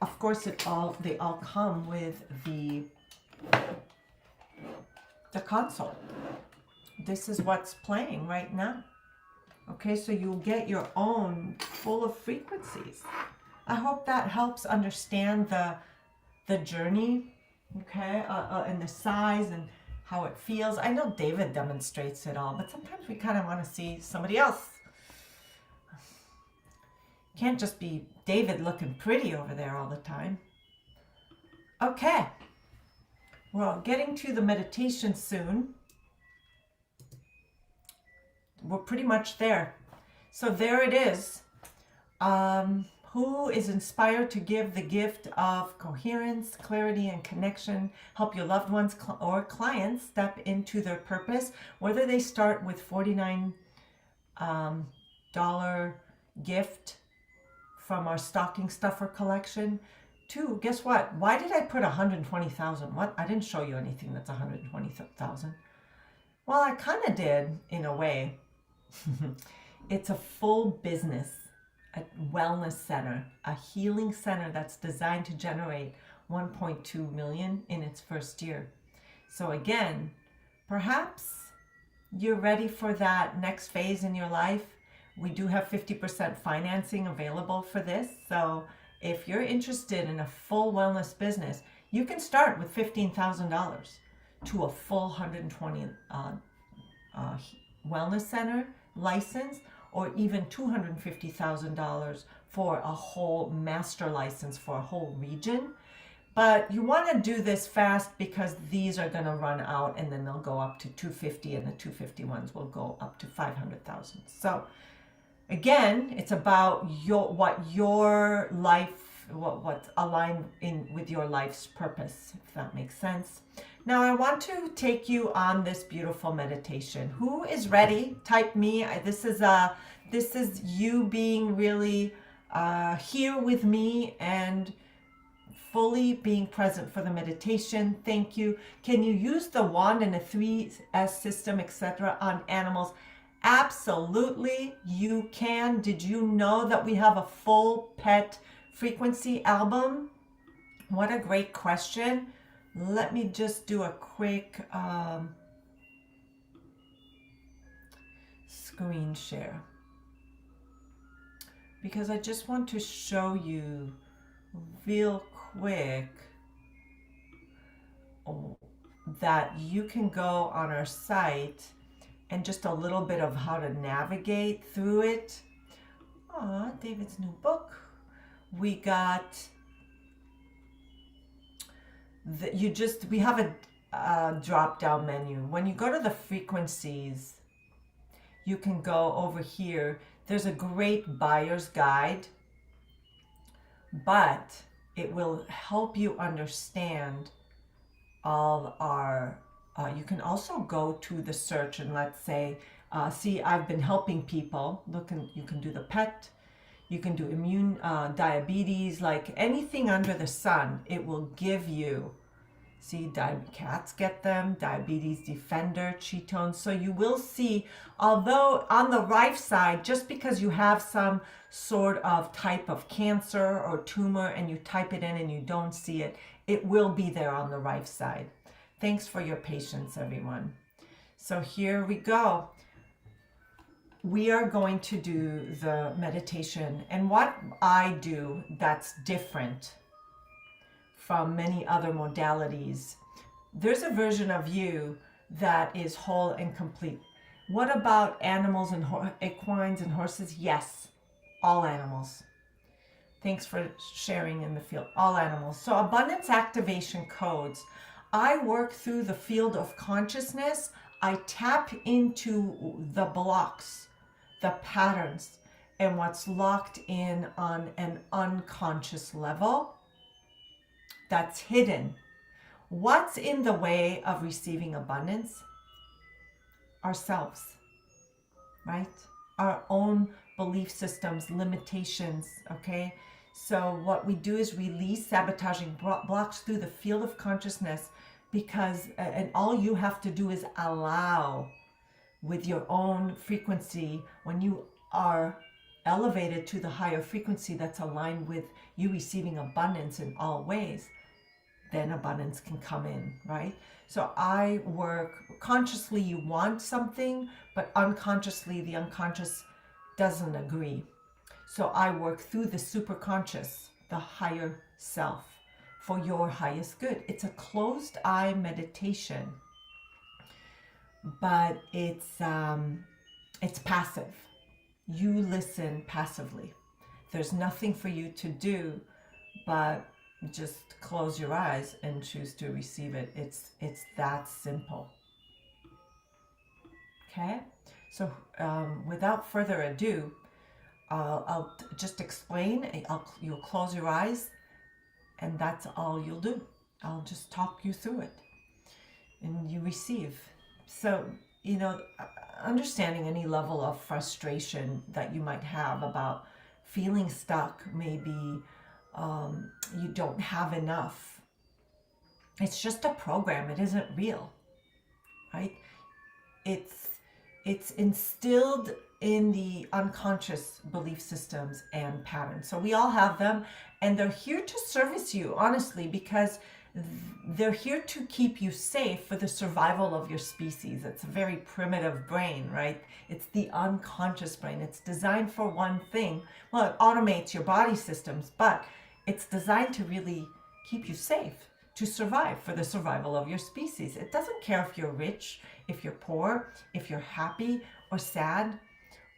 A: Of course, they all come with the console. This is what's playing right now. Okay, so you'll get your own full of frequencies. I hope that helps understand the journey, okay, and the size and how it feels. I know David demonstrates it all, but sometimes we kind of want to see somebody else. Can't just be David looking pretty over there all the time. Okay, we're getting to the meditation soon. We're pretty much there. So there it is. Who is inspired to give the gift of coherence, clarity, and connection, help your loved ones or clients step into their purpose, whether they start with $49 gift from our stocking stuffer collection to, guess what? Why did I put 120,000? What? I didn't show you anything that's 120,000. Well, I kind of did in a way. It's a full business, a wellness center, a healing center that's designed to generate 1.2 million in its first year. So again, perhaps you're ready for that next phase in your life. We do have 50% financing available for this. So if you're interested in a full wellness business, you can start with $15,000 to a full 120 wellness center license, or even $250,000 for a whole master license for a whole region. But you want to do this fast because these are going to run out, and then they'll go up to 250, and the 250 ones will go up to 500,000. So again, it's about what's aligned in with your life's purpose, if that makes sense. Now I want to take you on this beautiful meditation. Who is ready? Type me. This is you being really here with me and fully being present for the meditation. Thank you. Can you use the wand and the 3S system, etc., on animals? Absolutely, you can. Did you know that we have a full pet frequency album? What a great question. Let me just do a quick screen share, because I just want to show you real quick that you can go on our site and just a little bit of how to navigate through it. David's new book. We got we have a drop down menu. When you go to the frequencies, you can go over here. There's a great buyer's guide, but it will help you understand all our you can also go to the search and let's say see, I've been helping people. Look, and you can do the pet, you can do immune, diabetes, like anything under the sun. It will give you, see, cats get them, diabetes defender, ketones. So you will see, although on the right side, just because you have some sort of type of cancer or tumor and you type it in and you don't see it, it will be there on the right side. Thanks for your patience, everyone. So here we go. We are going to do the meditation, and what I do that's different from many other modalities. There's a version of you that is whole and complete. What about animals and equines and horses? Yes, all animals. Thanks for sharing in the field. All animals. So abundance activation codes. I work through the field of consciousness. I tap into the blocks, the patterns, and what's locked in on an unconscious level that's hidden. What's in the way of receiving abundance? Ourselves, right? Our own belief systems, limitations, okay? So what we do is release sabotaging blocks through the field of consciousness, because, and all you have to do is allow with your own frequency. When you are elevated to the higher frequency that's aligned with you receiving abundance in all ways, then abundance can come in, right? So I work consciously, you want something, but unconsciously, the unconscious doesn't agree. So I work through the superconscious, the higher self, for your highest good. It's a closed eye meditation, but it's passive. You listen passively. There's nothing for you to do but just close your eyes and choose to receive it. It's that simple. Okay, so without further ado, I'll just explain. You'll close your eyes, and that's all you'll do. I'll just talk you through it, and you receive. So, understanding any level of frustration that you might have about feeling stuck, maybe you don't have enough. It's just a program. It isn't real, right? It's instilled in the unconscious belief systems and patterns. So we all have them, and they're here to service you, honestly, because they're here to keep you safe for the survival of your species. It's a very primitive brain, right? It's the unconscious brain. It's designed for one thing. Well, it automates your body systems, but it's designed to really keep you safe, to survive, for the survival of your species. It doesn't care if you're rich, if you're poor, if you're happy or sad,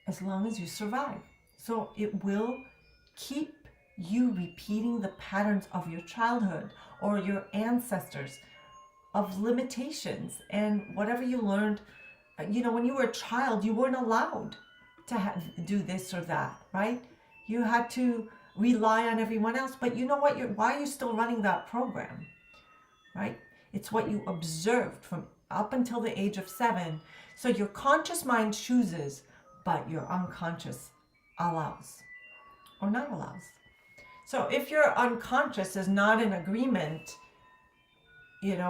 A: as long as you survive. So it will keep you repeating the patterns of your childhood or your ancestors of limitations and whatever you learned. When you were a child, you weren't allowed to do this or that, right? You had to rely on everyone else. But you know what? Why are you still running that program, right? It's what you observed from up until the age of 7. So your conscious mind chooses, but your unconscious allows or not allows. So if your unconscious is not in agreement,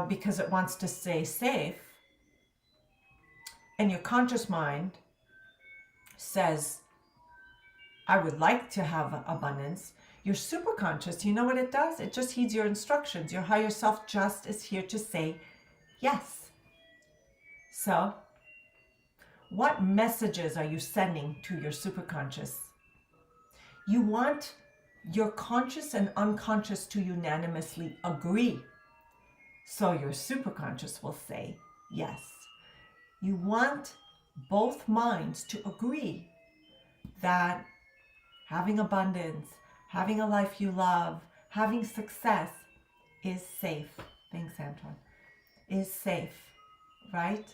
A: because it wants to stay safe, and your conscious mind says, I would like to have abundance, your superconscious, you know what it does? It just heeds your instructions. Your higher self just is here to say yes. So, what messages are you sending to your superconscious? You want your conscious and unconscious to unanimously agree. So your superconscious will say yes. You want both minds to agree that having abundance, having a life you love, having success is safe. Thanks, Antoine. Is safe, right?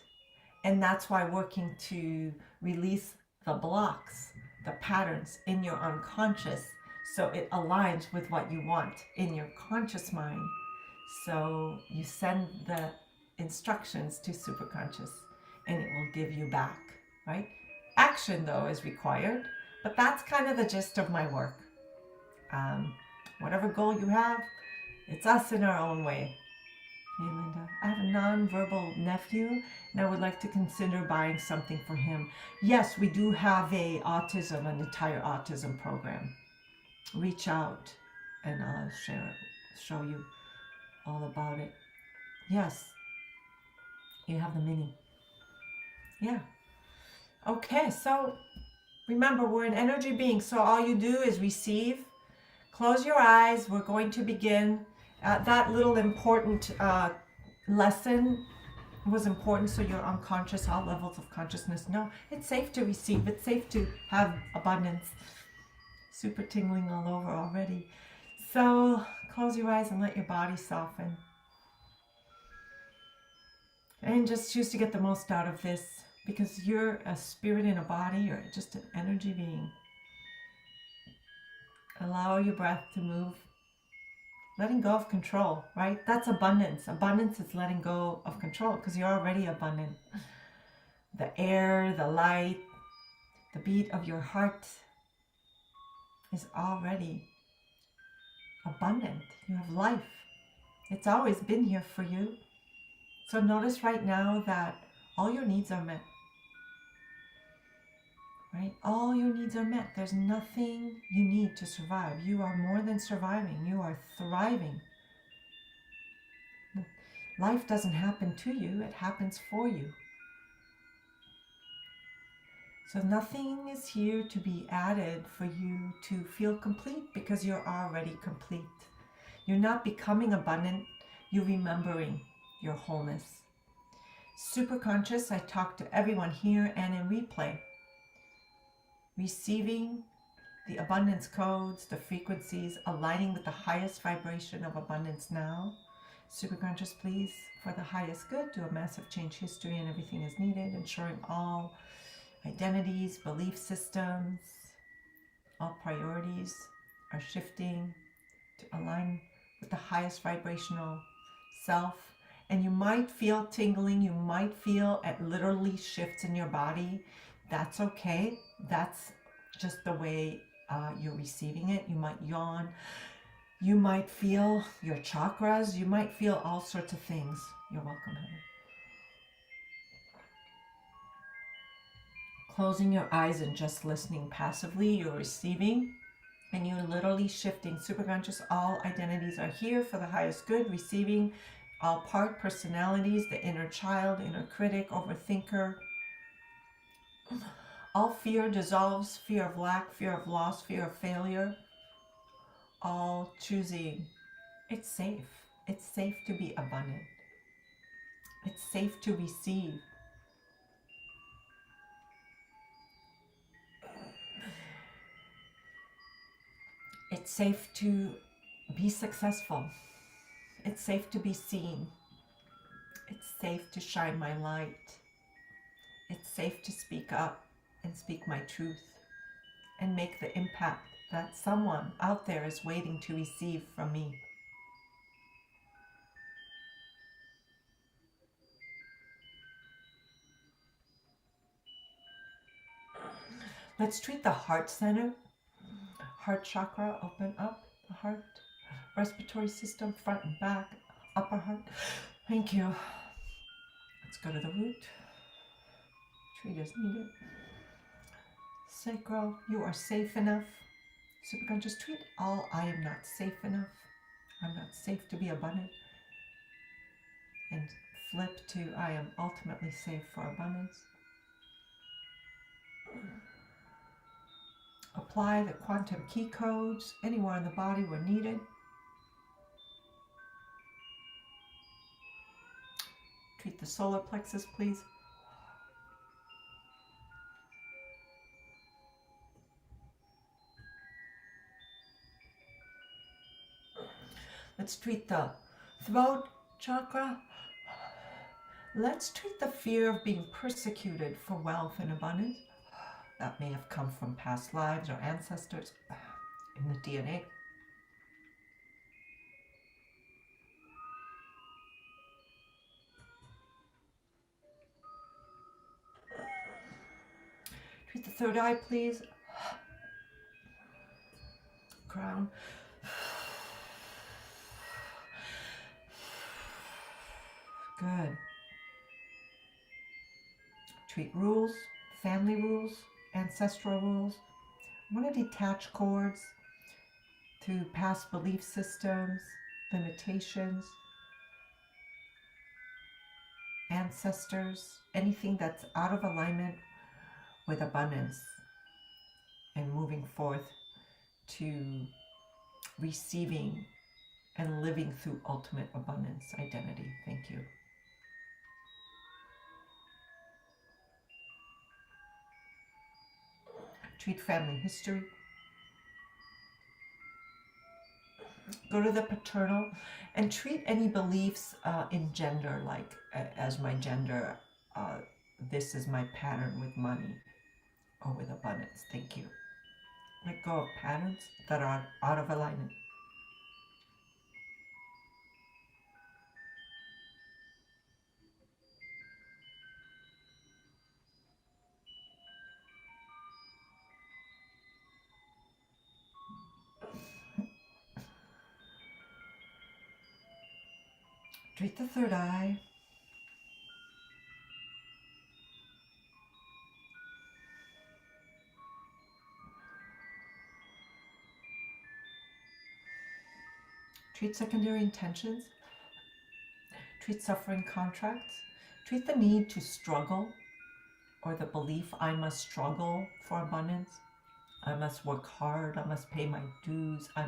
A: And that's why working to release the blocks, the patterns in your unconscious, so it aligns with what you want in your conscious mind. So you send the instructions to superconscious and it will give you back, right? Action, though, is required, but that's kind of the gist of my work. Whatever goal you have, it's us in our own way. Hey, Linda, I have a non-verbal nephew and I would like to consider buying something for him. Yes, we do have an entire autism program. Reach out and I'll show you all about it. Yes, you have the mini. Yeah. Okay, so remember, we're an energy being, so all you do is receive. Close your eyes. We're going to begin. That little important lesson was important, so your unconscious, all levels of consciousness know it's safe to receive. It's safe to have abundance. Super tingling all over already. So close your eyes and let your body soften. And just choose to get the most out of this, because you're a spirit in a body. You're just an energy being. Allow your breath to move. Letting go of control, right? That's abundance. Abundance is letting go of control because you're already abundant. The air, the light, the beat of your heart is already abundant. You have life. It's always been here for you. So notice right now that all your needs are met. Right? All your needs are met. There's nothing you need to survive. You are more than surviving. You are thriving. Life doesn't happen to you. It happens for you. So nothing is here to be added for you to feel complete, because you're already complete. You're not becoming abundant, you're remembering your wholeness. Superconscious, I talk to everyone here and in replay. Receiving the abundance codes, the frequencies, aligning with the highest vibration of abundance now. Superconscious, please, for the highest good, do a massive change history and everything is needed, ensuring all identities, belief systems, all priorities are shifting to align with the highest vibrational self. And you might feel tingling, you might feel it literally shifts in your body. That's okay. That's just the way you're receiving it. You might yawn. You might feel your chakras. You might feel all sorts of things. You're welcome, honey. Closing your eyes and just listening passively, you're receiving. And you're literally shifting. Superconscious, all identities are here for the highest good, receiving all part personalities, the inner child, inner critic, overthinker. All fear dissolves, fear of lack, fear of loss, fear of failure. All choosing. It's safe. It's safe to be abundant. It's safe to receive. It's safe to be successful. It's safe to be seen. It's safe to shine my light. It's safe to speak up and speak my truth and make the impact that someone out there is waiting to receive from me. Let's treat the heart center. Heart chakra, open up the heart. Respiratory system, front and back, upper heart. Thank you. Let's go to the root. Treat as needed. Sacral, you are safe enough. Superconscious, treat all I am not safe enough. I'm not safe to be abundant. And flip to I am ultimately safe for abundance. Apply the quantum key codes anywhere in the body where needed. Treat the solar plexus, please. Let's treat the throat chakra. Let's treat the fear of being persecuted for wealth and abundance. That may have come from past lives or ancestors in the DNA. Treat the third eye, please. Crown. Good. Treat rules, family rules, ancestral rules. I want to detach cords to past belief systems, limitations, ancestors, anything that's out of alignment with abundance, and moving forth to receiving and living through ultimate abundance identity. Thank you. Treat family history. Go to the paternal and treat any beliefs in gender, like as my gender, this is my pattern with money or with abundance. Thank you. Let go of patterns that are out of alignment. Treat the third eye. Treat secondary intentions. Treat suffering contracts. Treat the need to struggle or the belief I must struggle for abundance. I must work hard. I must pay my dues. I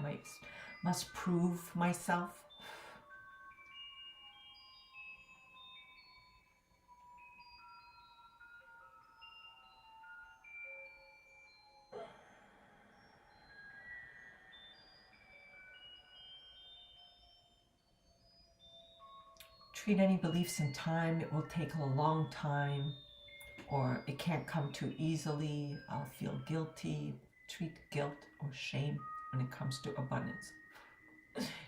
A: must prove myself. Treat any beliefs in time, it will take a long time, or it can't come too easily. I'll feel guilty. Treat guilt or shame when it comes to abundance.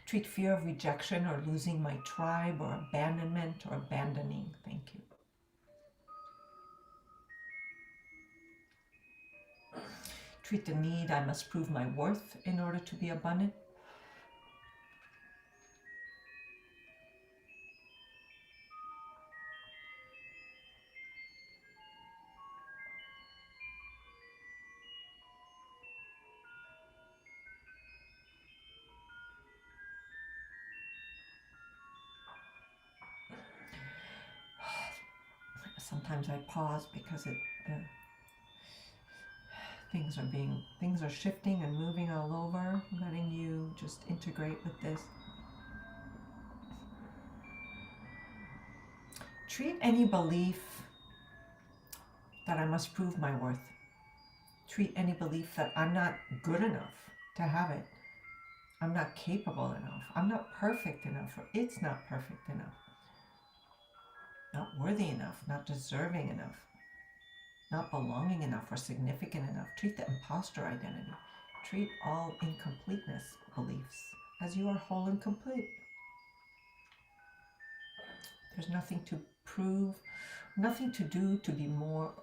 A: Treat fear of rejection or losing my tribe or abandonment or abandoning. Thank you. Treat the need, I must prove my worth in order to be abundant. Sometimes I pause because things are shifting and moving all over, letting you just integrate with this. Treat any belief that I must prove my worth. Treat any belief that I'm not good enough to have it. I'm not capable enough. I'm not perfect enough, or it's not perfect enough. Not worthy enough, not deserving enough, not belonging enough or significant enough. Treat the imposter identity. Treat all incompleteness beliefs as you are whole and complete. There's nothing to prove, nothing to do to be more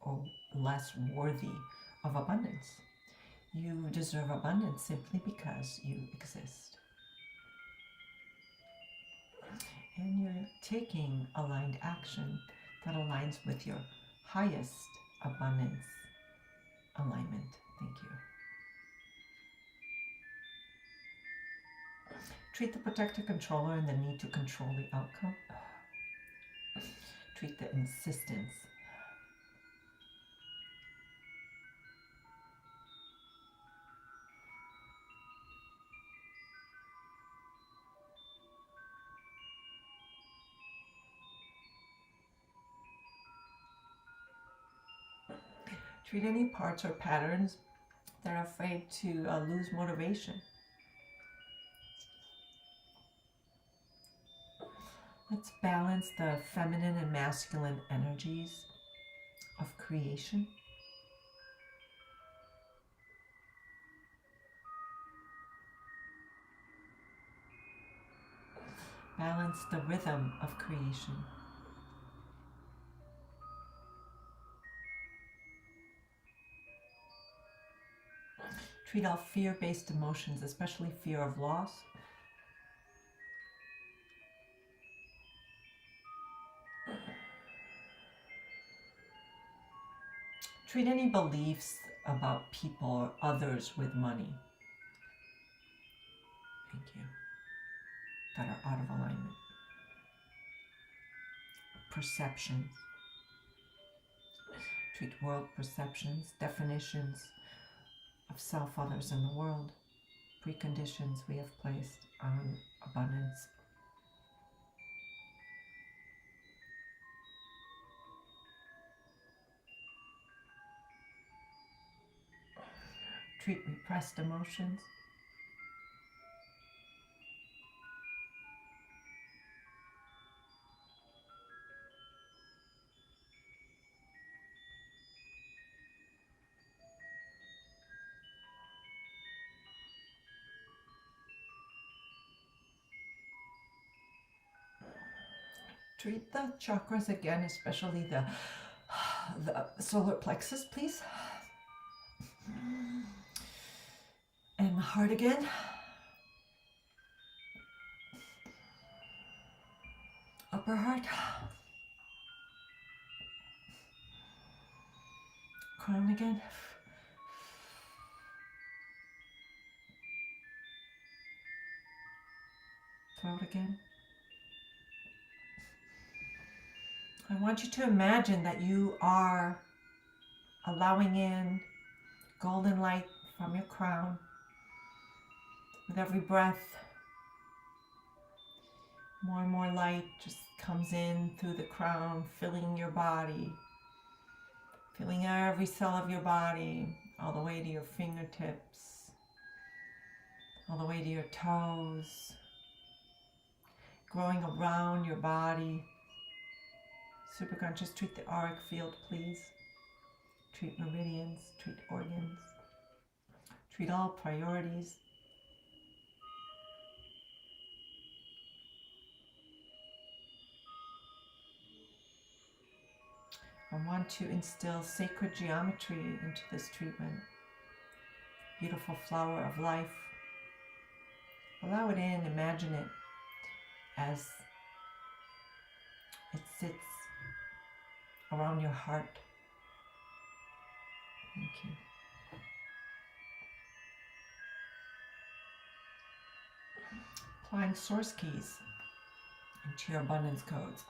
A: or less worthy of abundance. You deserve abundance simply because you exist. And you're taking aligned action that aligns with your highest abundance alignment. Thank you. Treat the protector controller and the need to control the outcome. Treat the insistence. Treat any parts or patterns that are afraid to lose motivation. Let's balance the feminine and masculine energies of creation. Balance the rhythm of creation. Treat all fear-based emotions, especially fear of loss. Treat any beliefs about people or others with money. Thank you. That are out of alignment. Perceptions. Treat world perceptions, definitions of self, others, and the world. Preconditions we have placed on abundance. Treat repressed emotions. Treat the chakras again, especially the solar plexus, please. And the heart again. Upper heart. Crown again. Throat again. I want you to imagine that you are allowing in golden light from your crown With every breath, more and more light just comes in through the crown, filling your body, filling every cell of your body, all the way to your fingertips, all the way to your toes, growing around your body. Superconscious, treat the auric field, please. Treat meridians, treat organs, treat all priorities. I want to instill sacred geometry into this treatment. Beautiful flower of life. Allow it in, imagine it as it sits around your heart. Thank you. Applying source keys into your abundance codes.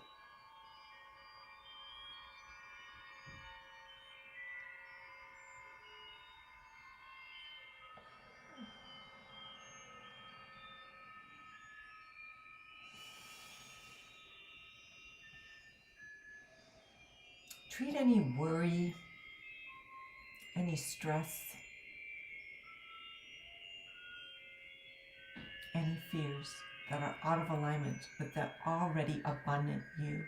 A: Treat any worry, any stress, any fears that are out of alignment with the already abundant you.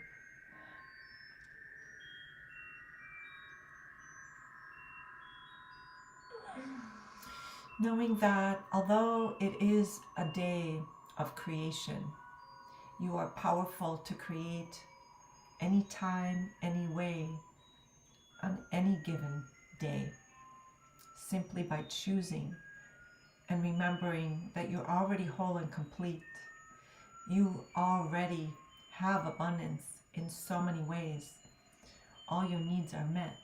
A: Knowing that although it is a day of creation, you are powerful to create anytime, any way, on any given day, simply by choosing and remembering that you're already whole and complete. You already have abundance in so many ways. All your needs are met,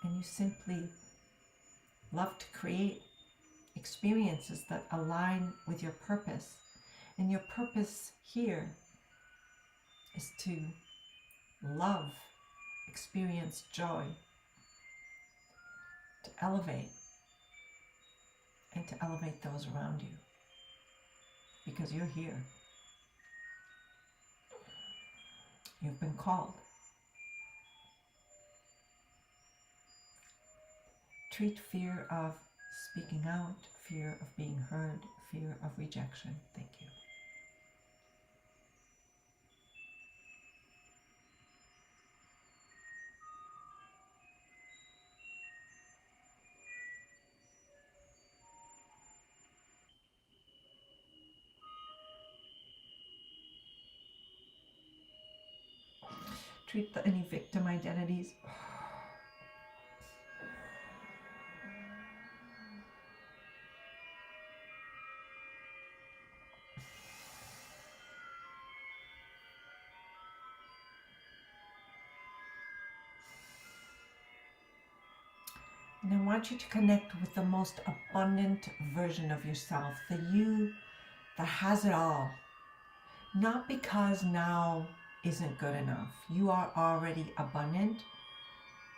A: and you simply love to create experiences that align with your purpose. And your purpose here is to love, experience joy, to elevate, and to elevate those around you. Because you're here. You've been called. Treat fear of speaking out, fear of being heard, fear of rejection. Thank you. Treat any victim identities. And I want you to connect with the most abundant version of yourself, the you that has it all. Not because now isn't good enough. You are already abundant.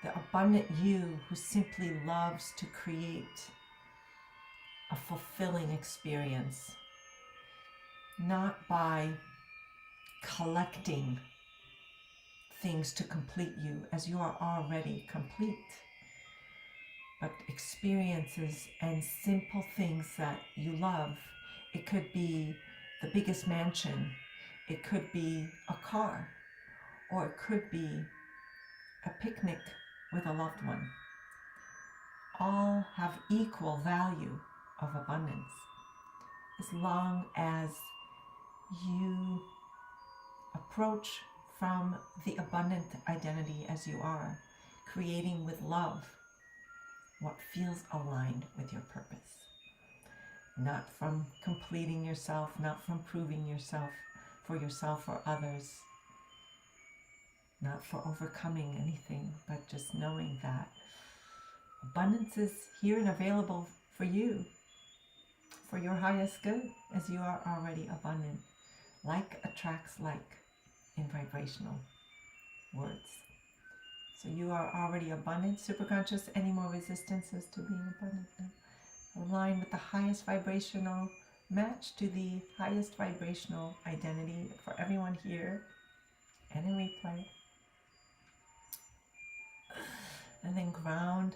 A: The abundant you who simply loves to create a fulfilling experience. Not by collecting things to complete you, as you are already complete. But experiences and simple things that you love. It could be the biggest mansion, it could be a car, or it could be a picnic with a loved one. All have equal value of abundance, as long as you approach from the abundant identity as you are, creating with love what feels aligned with your purpose. Not from completing yourself, not from proving yourself for yourself or others, not for overcoming anything, but just knowing that abundance is here and available for you, for your highest good, as you are already abundant. Like attracts like in vibrational words. So you are already abundant, superconscious. Any more resistances to being abundant? No. Align with the highest vibrational match to the highest vibrational identity for everyone here and in replay. And then ground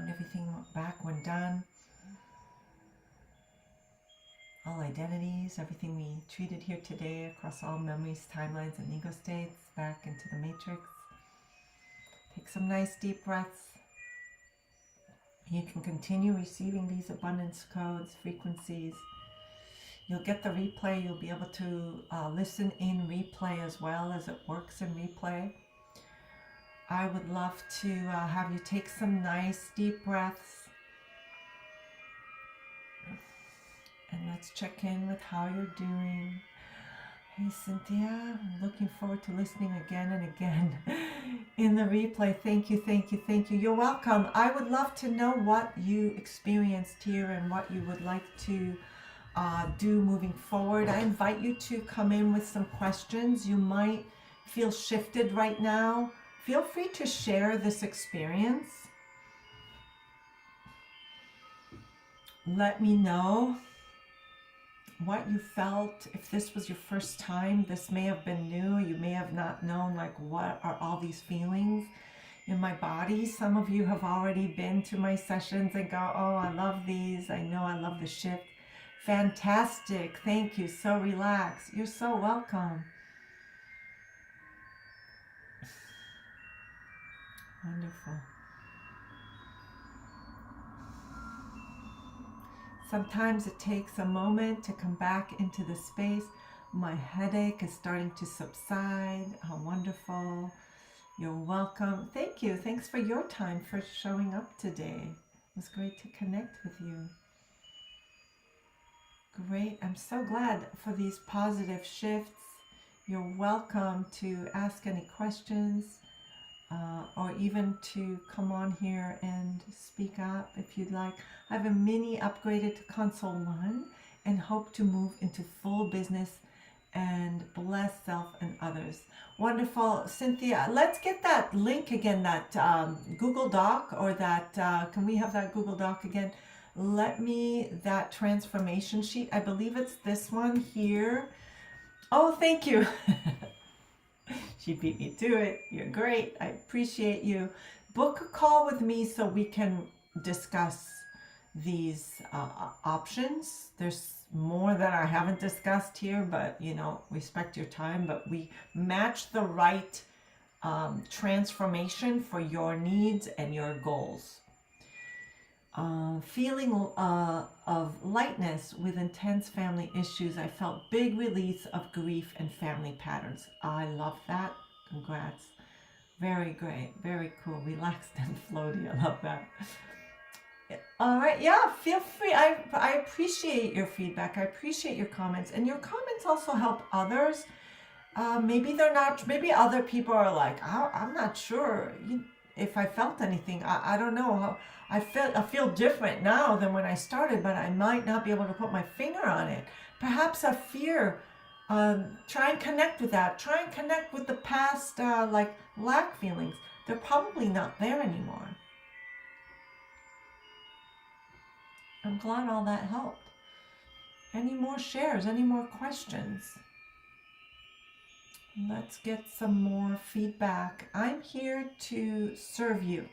A: everything back when done. All identities, everything we treated here today across all memories, timelines, and ego states back into the matrix. Take some nice deep breaths. You can continue receiving these abundance codes, frequencies. You'll get the replay. You'll be able to listen in replay as well as it works in replay. I would love to have you take some nice deep breaths. And let's check in with how you're doing. Hey, Cynthia, I'm looking forward to listening again and again in the replay. Thank you, thank you, thank you. You're welcome. I would love to know what you experienced here and what you would like to do moving forward. I invite you to come in with some questions. You might feel shifted right now. Feel free to share this experience. Let me know what you felt. If this was your first time, this may have been new. You may have not known, like, what are all these feelings in my body. Some of you have already been to my sessions and go, oh, I love these. I know I love the shift. Fantastic. Thank you. So relaxed. You're so welcome. Wonderful. Sometimes it takes a moment to come back into the space. My headache is starting to subside. How wonderful. You're welcome. Thank you. Thanks for your time, for showing up today. It was great to connect with you. Great. I'm so glad for these positive shifts. You're welcome to ask any questions or even to come on here and speak up if you'd like. I have a mini upgraded to Console 1 and hope to move into full business and bless self and others. Wonderful. Cynthia, let's get that link again, that Google Doc, or that, can we have that Google Doc again? Let me, that transformation sheet, I believe it's this one here. Oh, thank you. She beat me to it. You're great. I appreciate you. Book a call with me so we can discuss these options. There's more that I haven't discussed here, but respect your time. But we match the right transformation for your needs and your goals. Feeling of lightness with intense family issues. I felt big release of grief and family patterns. I love that. Congrats. Very great. Very cool. Relaxed and floaty. I love that. All right. Yeah, feel free. I appreciate your feedback. I appreciate your comments. And your comments also help others. Maybe other people are like, I'm not sure if I felt anything. I don't know. I feel different now than when I started, but I might not be able to put my finger on it. Perhaps a fear. Try and connect with that. Try and connect with the past, like lack feelings. They're probably not there anymore. I'm glad all that helped. Any more shares? Any more questions? Let's get some more feedback. I'm here to serve you.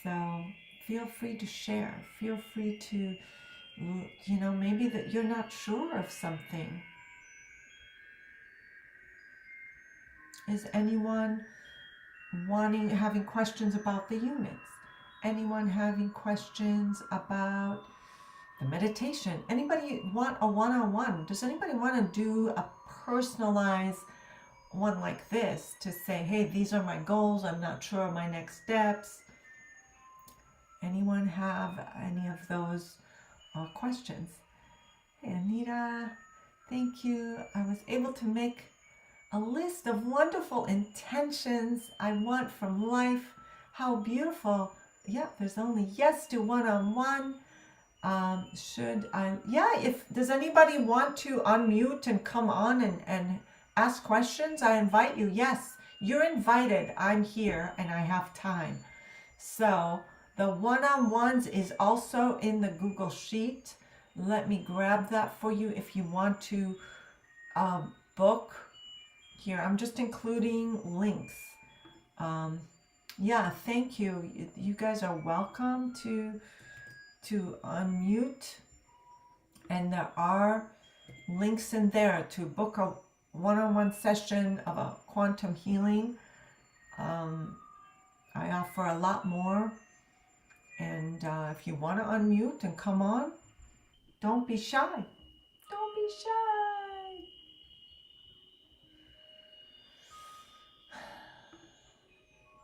A: So feel free to share. Feel free to, maybe that you're not sure of something. Is anyone having questions about the units? Anyone having questions about the meditation? Anybody want a one-on-one? Does anybody want to do a personalized one like this to say, hey, these are my goals. I'm not sure of my next steps. Anyone have any of those questions? Hey, Anita, thank you. I was able to make a list of wonderful intentions I want from life. How beautiful. Yeah, there's only yes to one-on-one. Does anybody want to unmute and come on and ask questions? I invite you. Yes, you're invited. I'm here and I have time. So The one-on-ones is also in the Google Sheet. Let me grab that for you if you want to book. Here, I'm just including links. Yeah, thank you. You guys are welcome to unmute, and there are links in there to book a one-on-one session of a quantum healing. I offer a lot more, and if you want to unmute and come on, don't be shy. Don't be shy.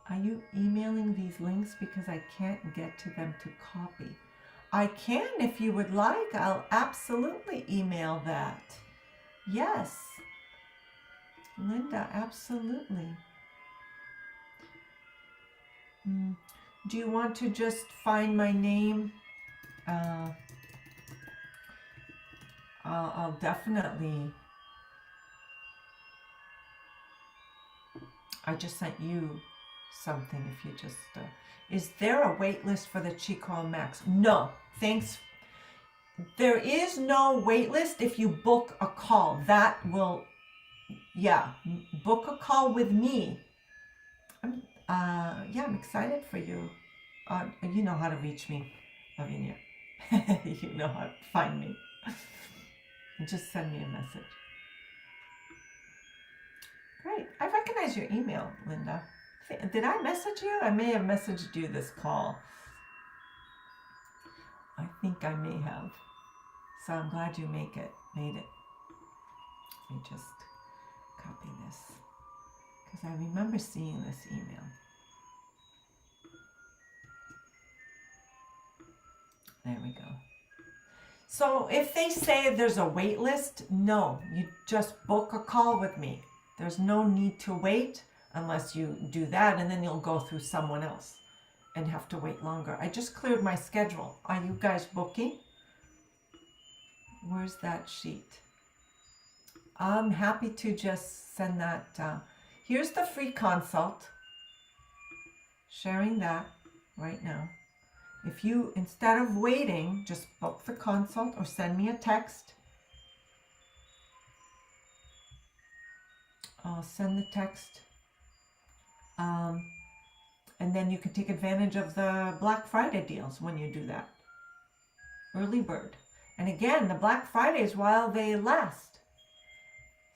A: Are you emailing these links because I can't get to them to copy? I can if you would like. I'll absolutely email that. Yes. Linda, absolutely. Do you want to just find my name? I'll definitely. I just sent you something if you just. Is there a wait list for the Chico Max? No, thanks. There is no wait list if you book a call. That will, yeah, book a call with me. Yeah, I'm excited for you. You know how to reach me, Lavinia. You know how to find me. Just send me a message. Great. I recognize your email, Linda. Did I message you? I may have messaged you this call. I think I may have. So I'm glad you made it. Let me just copy this, because I remember seeing this email. There we go. So if they say there's a wait list, no, you just book a call with me. There's no need to wait unless you do that, and then you'll go through someone else and have to wait longer. I just cleared my schedule. Are you guys booking? Where's that sheet? I'm happy to just send that. Here's the free consult. Sharing that right now. If you, instead of waiting, just book the consult or send me a text. I'll send the text. And then you can take advantage of the Black Friday deals when you do that. Early bird. And again, the Black Friday is while they last.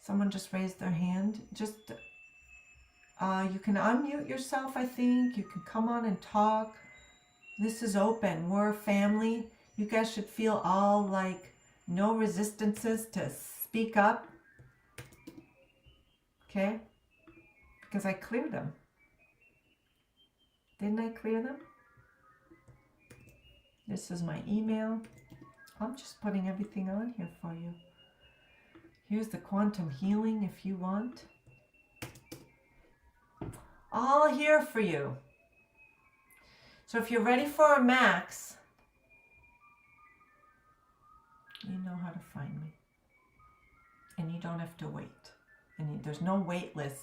A: Someone just raised their hand. Just, you can unmute yourself, I think. You can come on and talk. This is open. We're family. You guys should feel all like no resistances to speak up. Okay? Because I cleared them. Didn't I clear them? This is my email. I'm just putting everything on here for you. Here's the quantum healing if you want. All here for you. So if you're ready for a max, you know how to find me. And you don't have to wait. And there's no wait list,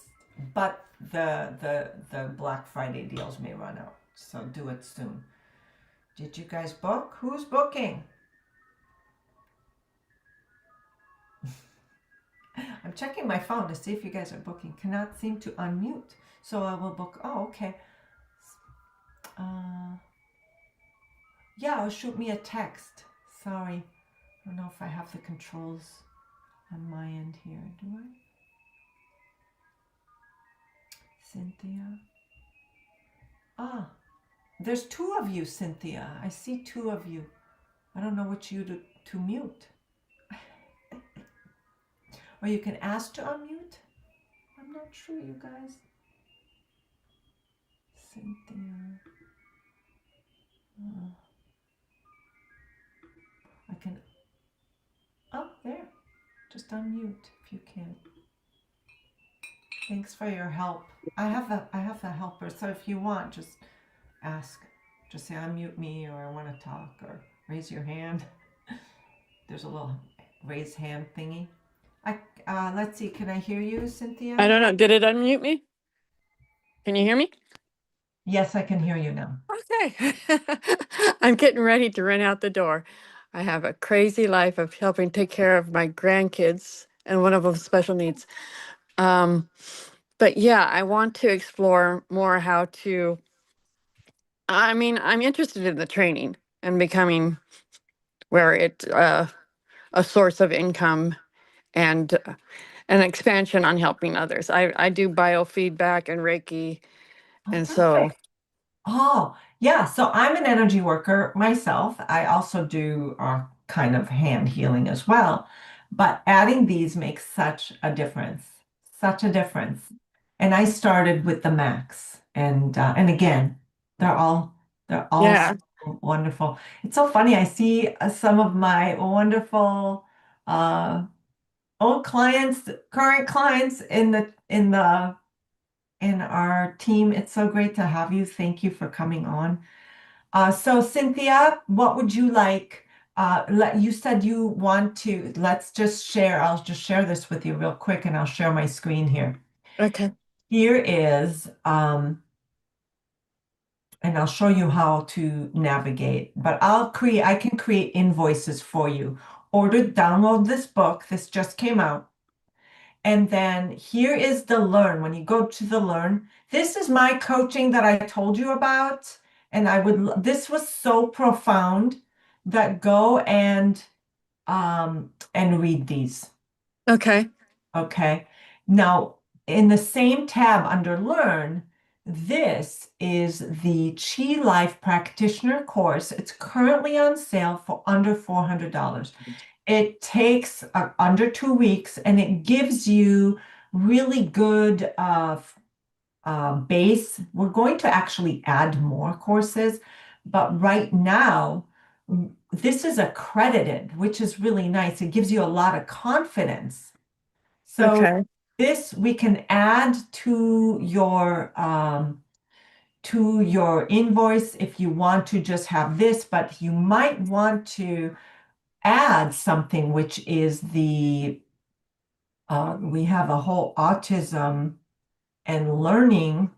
A: but the Black Friday deals may run out. So do it soon. Did you guys book? Who's booking? I'm checking my phone to see if you guys are booking. Cannot seem to unmute. So I will book. Oh, okay. Yeah, shoot me a text. Sorry. I don't know if I have the controls on my end here. Do I? Cynthia. There's two of you, Cynthia. I see two of you. I don't know which you to mute. Or you can ask to unmute. I'm not sure, you guys. Cynthia. I can. Oh, there. Just unmute if you can. Thanks for your help. I have the helper, so if you want, just ask. Just say unmute me, or I want to talk, or raise your hand. There's a little raise hand thingy. Let's see. Can I hear you, Cynthia?
B: I don't know. Did it unmute me? Can you hear me?
A: Yes, I can hear you now.
B: Okay. I'm getting ready to run out the door. I have a crazy life of helping take care of my grandkids, and one of them special needs. Um, but yeah, I want to explore more how to. I mean, I'm interested in the training and becoming where it's a source of income and an expansion on helping others. I do biofeedback and Reiki,
A: Oh,
B: and so
A: perfect. Oh, yeah. So I'm an energy worker myself. I also do kind of hand healing as well. But adding these makes such a difference, such a difference. And I started with the Max, and again, they're all they're all so
B: yeah.
A: wonderful. It's so funny. I see some of my wonderful uh, old clients, current clients in our team. It's so great to have you. Thank you for coming on. So Cynthia, what would you like? You said you want to, let's just share. I'll just share this with you real quick and I'll share my screen here.
B: Okay.
A: Here is, and I'll show you how to navigate, but I can create invoices for you. Download this book. This just came out. And then here is the learn. When you go to the learn, this is my coaching that I told you about. And this was so profound that go and read these.
B: Okay.
A: Okay. Now, in the same tab under learn, this is the Chi Life Practitioner course. It's currently on sale for under $400. It takes under 2 weeks and it gives you really good base. We're going to actually add more courses, but right now, this is accredited, which is really nice. It gives you a lot of confidence. So
B: Okay.
A: this we can add to your invoice if you want to just have this, but you might want to add something, which is we have a whole autism and learning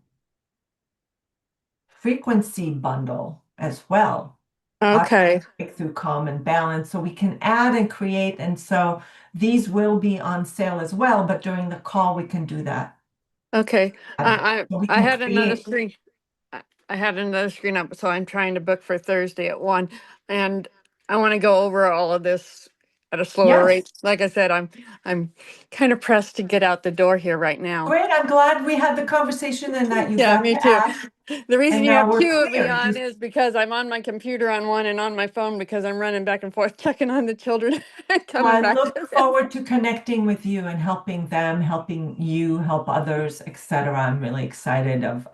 A: frequency bundle as well.
B: Okay.
A: Through calm and balance. So we can add and create. And so these will be on sale as well, but during the call, we can do that.
B: Okay.
A: So we
B: I
A: can
B: had another
A: create.
B: screen. I had another screen up, so I'm trying to book for Thursday at 1, and I want to go over all of this at a slower
A: Yes.
B: rate. Like I said, I'm kind of pressed to get out the door here right now.
A: Great. I'm glad we had the conversation and that you
B: Yeah,
A: got
B: me
A: to
B: too.
A: ask.
B: The reason
A: And
B: you
A: now
B: have
A: we're
B: two of me
A: clear.
B: on is because I'm on my computer on one and on my phone because I'm running back and forth checking on the children and
A: Well,
B: coming
A: I
B: back
A: look
B: to them.
A: forward to connecting with you and helping them, helping you, help others, etc. I'm really excited of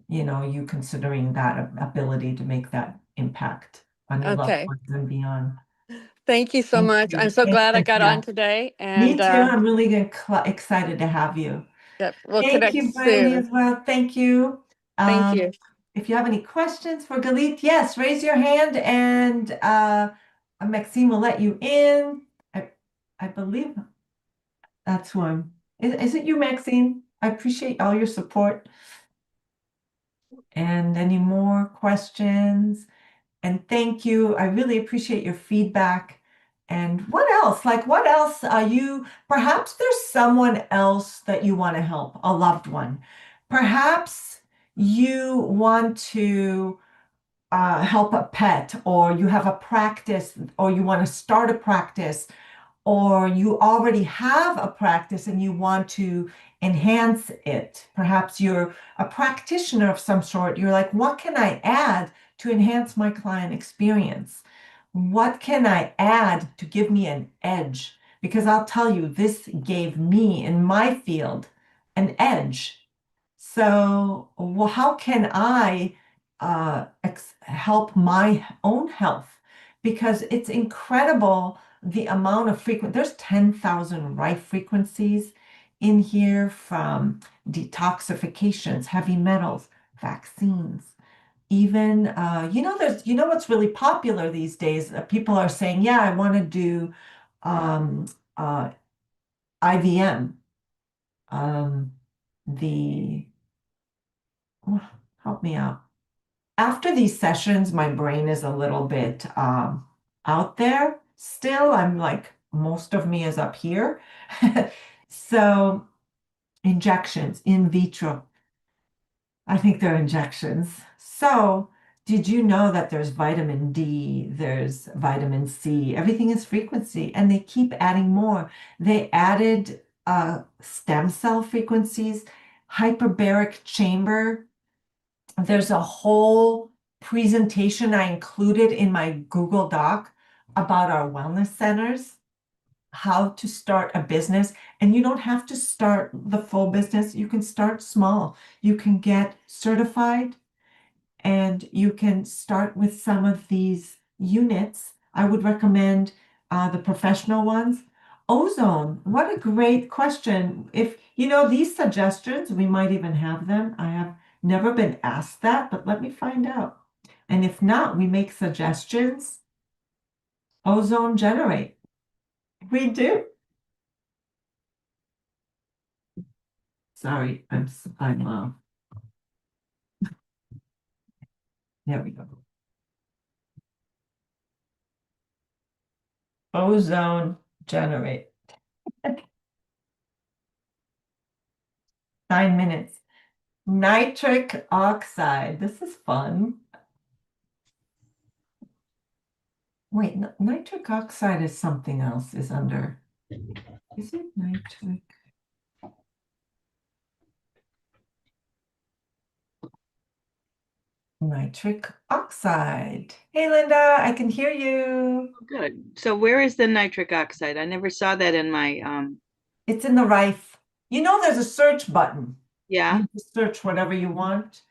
A: you considering that ability to make that impact on your loved
B: Okay.
A: ones and beyond.
B: Thank you so
A: Thank
B: much. I'm
A: you.
B: so
A: Thanks,
B: glad I got on
A: Cynthia.
B: today,
A: Me
B: and
A: too. I'm really excited to have you.
B: yep, we'll
A: Thank
B: connect
A: you, Brandy,
B: soon.
A: as well. Thank you.
B: Thank you.
A: If you have any questions for Galit, yes, raise your hand and Maxine will let you in. I believe that's who I'm. Is it you, Maxine? I appreciate all your support. And any more questions? And thank you. I really appreciate your feedback. And what else? Like, what else are you? Perhaps there's someone else that you want to help, a loved one. Perhaps you want to help a pet, or you have a practice, or you want to start a practice, or you already have a practice and you want to enhance it. Perhaps you're a practitioner of some sort. You're like, what can I add to enhance my client experience? What can I add to give me an edge? Because I'll tell you, this gave me in my field an edge. So, well, how can I help my own health? Because it's incredible the amount of there's 10,000 rife frequencies in here from detoxifications, heavy metals, vaccines, even, what's really popular these days? People are saying, yeah, I want to do um, uh, IVM, um, the Help me out. After these sessions, my brain is a little bit out there. Still, I'm like, most of me is up here. So, injections in vitro. I think they're injections. So, did you know that there's vitamin D, there's vitamin C, everything is frequency, and they keep adding more. They added stem cell frequencies, hyperbaric chamber. There's a whole presentation I included in my Google Doc about our wellness centers, how to start a business. And you don't have to start the full business. You can start small. You can get certified and you can start with some of these units. I would recommend the professional ones. Ozone, what a great question. If you know these suggestions, we might even have them. I have never been asked that, but let me find out. And if not, we make suggestions. Ozone generate. We do. Sorry, there we go. Ozone generate. 9 minutes. Nitric oxide. This is fun. Wait, nitric oxide is something else, is under. Is it nitric oxide? Hey, Linda, I can hear you.
C: Good. So where is the nitric oxide? I never saw that in my
A: It's in the Rife. You know, there's a search button.
C: yeah.
A: You just search whatever you want.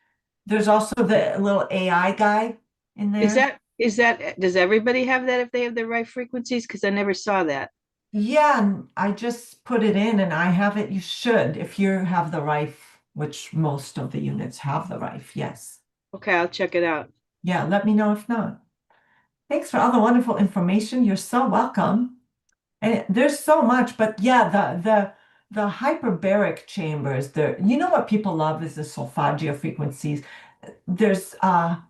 A: There's also the little AI guy in
C: Is
A: there.
C: that does everybody have that if they have the right frequencies? Because I never saw that.
A: Yeah, and I just put it in and I have it. You should, if you have the Rife, which most of the units have the Rife, yes.
C: Okay, I'll check it out.
A: Yeah, let me know if not. Thanks for all the wonderful information. You're so welcome. And there's so much, but yeah, the hyperbaric chambers, there, you know what people love is the solfeggio frequencies. There's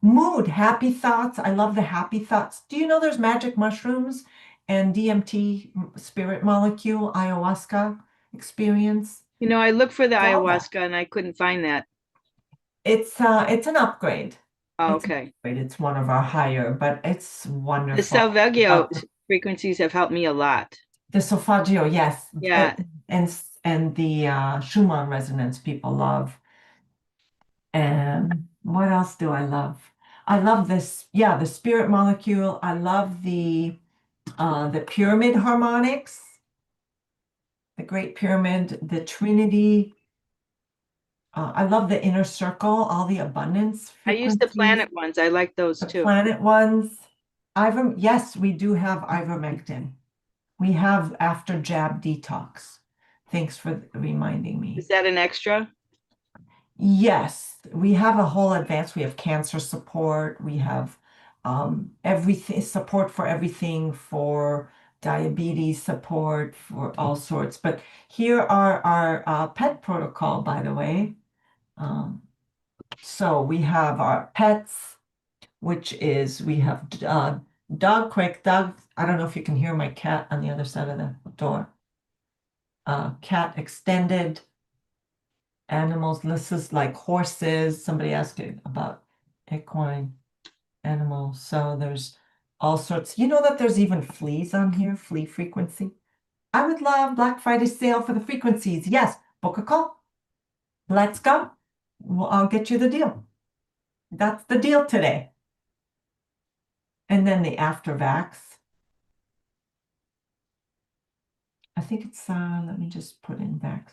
A: mood, happy thoughts. I love the happy thoughts. Do you know there's magic mushrooms and DMT, spirit molecule, ayahuasca experience?
C: You know, I looked for the
A: Love that.
C: ayahuasca and I couldn't find that.
A: It's an upgrade.
C: Oh,
A: It's an
C: okay.
A: upgrade. It's one of our higher, but it's
C: The
A: wonderful.
C: salveggio
A: Love
C: frequencies have helped me a lot.
A: the solfeggio, yes,
C: Yeah.
A: and the Schumann resonance people love. And what else do I love? I love this, yeah, the spirit molecule. I love the pyramid harmonics, the Great Pyramid, the Trinity. I love the inner circle, all the abundance
C: I use the
A: frequencies,
C: planet ones. I like those
A: the
C: too.
A: planet ones. Yes, we do have ivermectin. We have after jab detox. Thanks for reminding me.
C: Is that an extra?
A: Yes, we have a whole advance. We have cancer support. We have everything support for everything for diabetes support for all sorts. But here are our pet protocol, by the way. Um, so we have our pets, which is we have dog quick dog. I don't know if you can hear my cat on the other side of the door. Cat extended animals. This is like horses. Somebody asked you about equine animals. So there's all sorts. You know that there's even fleas on here, flea frequency. I would love Black Friday sale for the frequencies. Yes, book a call. Let's go. Well, I'll get you the deal. That's the deal today. And then the after vax. I think it's, let me just put in vax.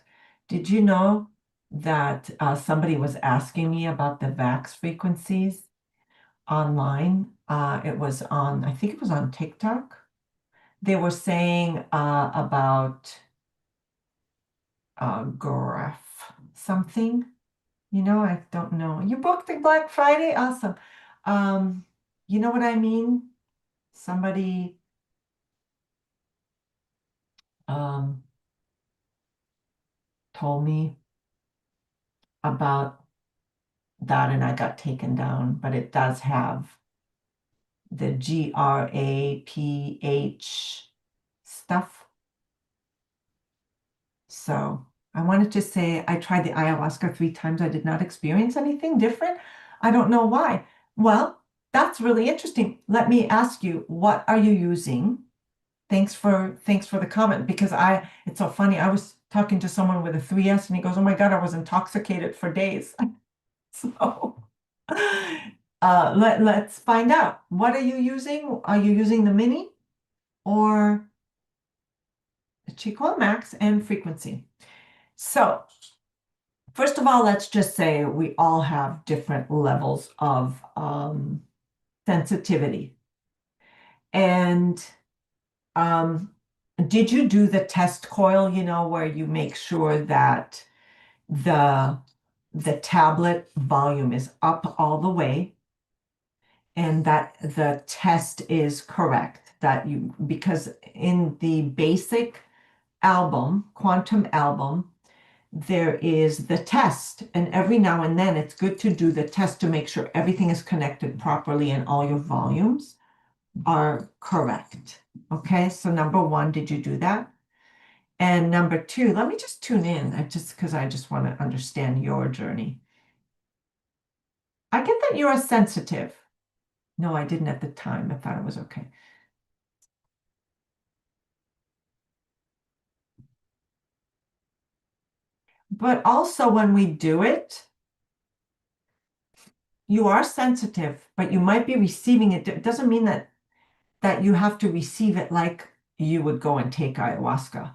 A: Did you know that somebody was asking me about the vax frequencies online? It was on, I think it was on TikTok. They were saying about graph something. You know, I don't know. You booked the Black Friday? Awesome. Um, you know what I mean? Somebody um, told me about that and I got taken down, but it does have the GRAPH stuff. So I wanted to say I tried the ayahuasca 3 times. I did not experience anything different. I don't know why. Well, that's really interesting. Let me ask you, what are you using? Thanks for the comment because it's so funny. I was talking to someone with a 3S and he goes, "Oh my God, I was intoxicated for days." So let's find out. What are you using? Are you using the mini or the Chico Max and frequency? So first of all, let's just say we all have different levels of sensitivity. And um, did you do the test coil, where you make sure that the the tablet volume is up all the way and that the test is correct, because in the basic album, quantum album, there is the test, and every now and then it's good to do the test to make sure everything is connected properly and all your volumes are correct. Okay, so number one, did you do that? And number two, let me just tune in, because I just want to understand your journey. I get that you're a sensitive. No, I didn't at the time. I thought it was okay. But also when we do it, you are sensitive, but you might be receiving it. It doesn't mean that you have to receive it like you would go and take ayahuasca,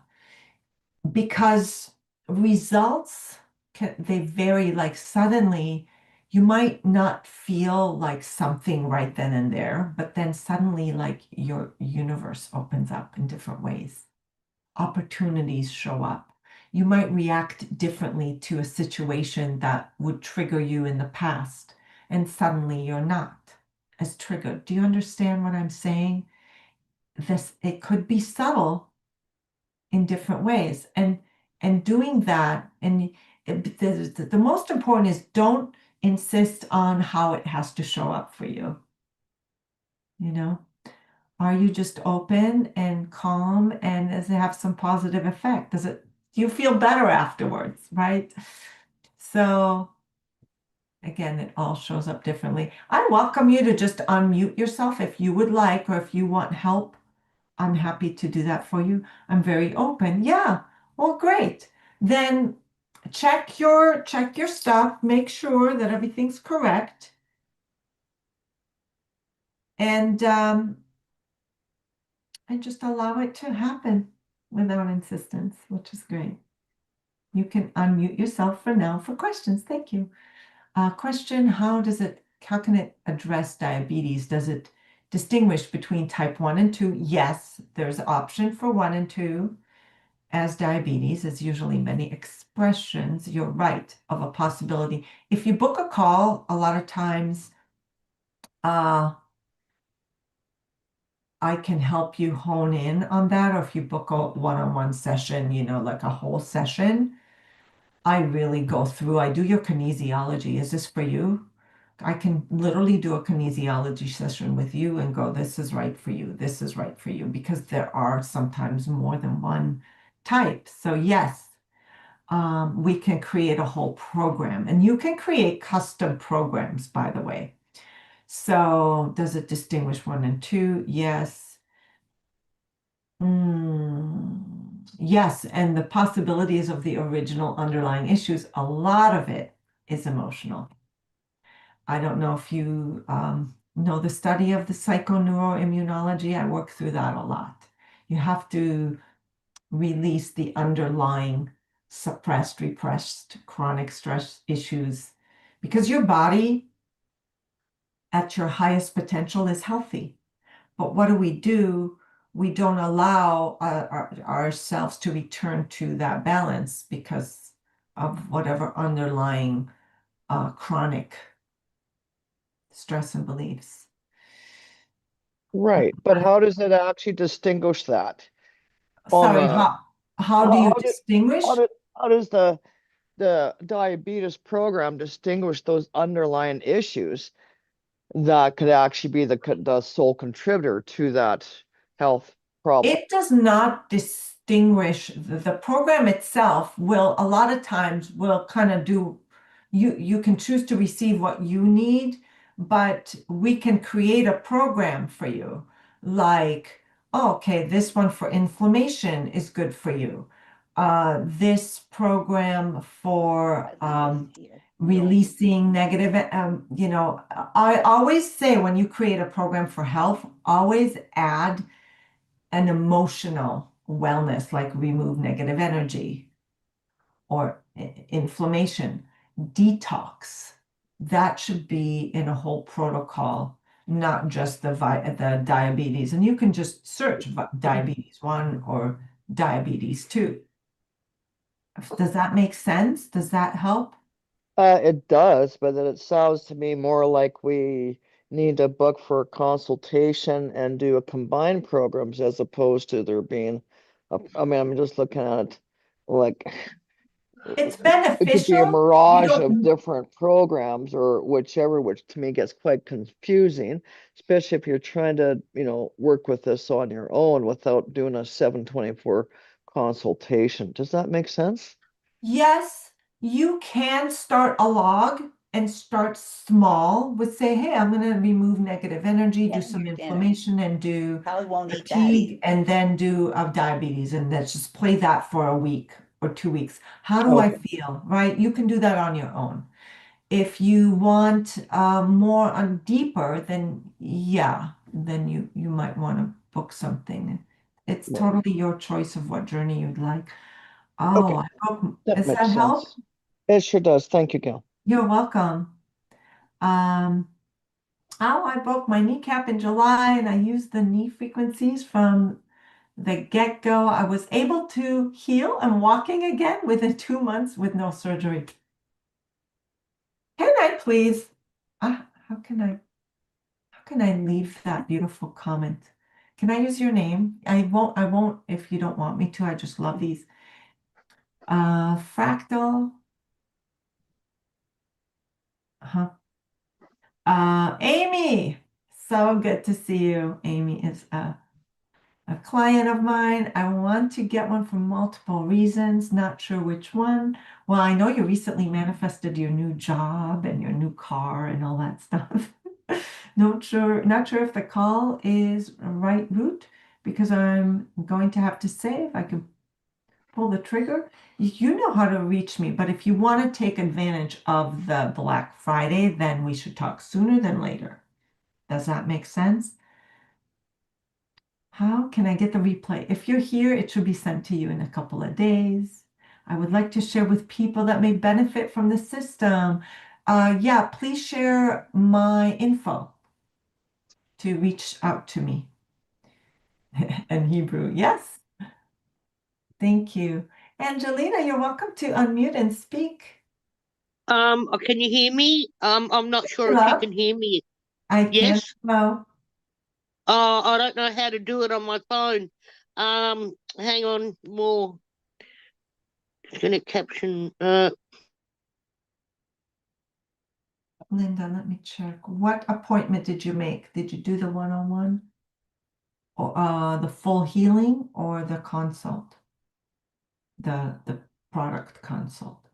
A: because results they vary. Like suddenly you might not feel like something right then and there, but then suddenly like your universe opens up in different ways. Opportunities show up. You might react differently to a situation that would trigger you in the past, and suddenly you're not as triggered. Do you understand what I'm saying? It could be subtle in different ways. And doing that, and the most important is don't insist on how it has to show up for you. You know? Are you just open and calm, and does it have some positive effect? Do you feel better afterwards, right? So again, it all shows up differently. I welcome you to just unmute yourself if you would like, or if you want help, I'm happy to do that for you. I'm very open. Yeah. Well, great. Then check your stuff, make sure that everything's correct, and just allow it to happen without insistence, which is great. You can unmute yourself for now for questions. Thank you. Question: how can it address diabetes? Does it distinguish between type 1 and 2? Yes, there's option for 1 and 2. As diabetes is usually many expressions, you're right, of a possibility. If you book a call, a lot of times I can help you hone in on that. Or if you book a one-on-one session, like a whole session, I really go through, I do your kinesiology. Is this for you? I can literally do a kinesiology session with you and go, this is right for you, this is right for you, because there are sometimes more than one type. So yes, we can create a whole program, and you can create custom programs, by the way. So does it distinguish 1 and 2? Yes. Yes, and the possibilities of the original underlying issues, a lot of it is emotional. I don't know if you know the study of the psychoneuroimmunology. I work through that a lot. You have to release the underlying suppressed, repressed chronic stress issues, because your body at your highest potential is healthy. But what do? We don't allow ourselves to return to that balance because of whatever underlying chronic stress and beliefs.
D: Right, but how does it actually distinguish that on
A: Sorry,
D: the
A: how do you
D: how did how
A: distinguish?
D: did how does the the diabetes program distinguish those underlying issues that could actually be the sole contributor to that health problem.
A: It does not distinguish the program itself will a lot of times will kind of do you can choose to receive what you need, but we can create a program for you like, oh, okay, this one for inflammation is good for you. This program for releasing negative, I always say when you create a program for health, always add an emotional wellness, like remove negative energy or inflammation, detox. That should be in a whole protocol, not just the diabetes. And you can just search diabetes 1 or diabetes 2. Does that make sense? Does that help?
D: It does, but then it sounds to me more like we need to book for a consultation and do a combined programs as opposed to there being I mean, I'm just looking at it like
A: It's
D: it could be a
A: beneficial. You
D: mirage of
A: don't,
D: different programs or whichever, which to me gets quite confusing, especially if you're trying to, work with this on your own without doing a 724 consultation. Does that make sense?
A: yes, you can start a log and start small with say, hey, I'm going to remove negative energy, do
E: Yeah,
A: some
E: your dinner.
A: inflammation, and do
E: Probably won't eat that.
A: fatigue, and then do diabetes, and let's just play that for a week or 2 weeks. How do I
D: Okay.
A: feel? Right? You can do that on your own. If you want more on deeper, then yeah, then you might want to book something. It's
D: Yeah.
A: totally your choice of what journey you'd like.
D: Okay,
A: Oh,
D: that
A: does
D: makes
A: that help?
D: sense. It sure does. Thank you, Gail.
A: You're welcome. Um, oh, I broke my kneecap in July and I used the knee frequencies from the get-go. I was able to heal and walking again within 2 months with no surgery. Can I please? How can I leave that beautiful comment? Can I use your name? I won't if you don't want me to. I just love these. Fractal. Huh. Amy. So good to see you. Amy is a client of mine. I want to get one for multiple reasons, not sure which one. Well, I know you recently manifested your new job and your new car and all that stuff. Not sure if the call is a right route because I'm going to have to say if I can pull the trigger. You know how to reach me, but if you want to take advantage of the Black Friday, then we should talk sooner than later. Does that make sense? How can I get the replay? If you're here, it should be sent to you in a couple of days. I would like to share with people that may benefit from the system. Yeah, please share my info to reach out to me. In Hebrew, yes. Thank you. Angelina, you're welcome to unmute and speak.
F: Can you hear me? I'm not sure if you
A: Hello,
F: can hear me.
A: I can.
F: Yes?
A: Hello.
F: I don't know how to do it on my phone. Hang on, more. It's gonna caption.
A: Linda, let me check. What appointment did you make? Did you do the one-on-one or the full healing or the consult? The product consult.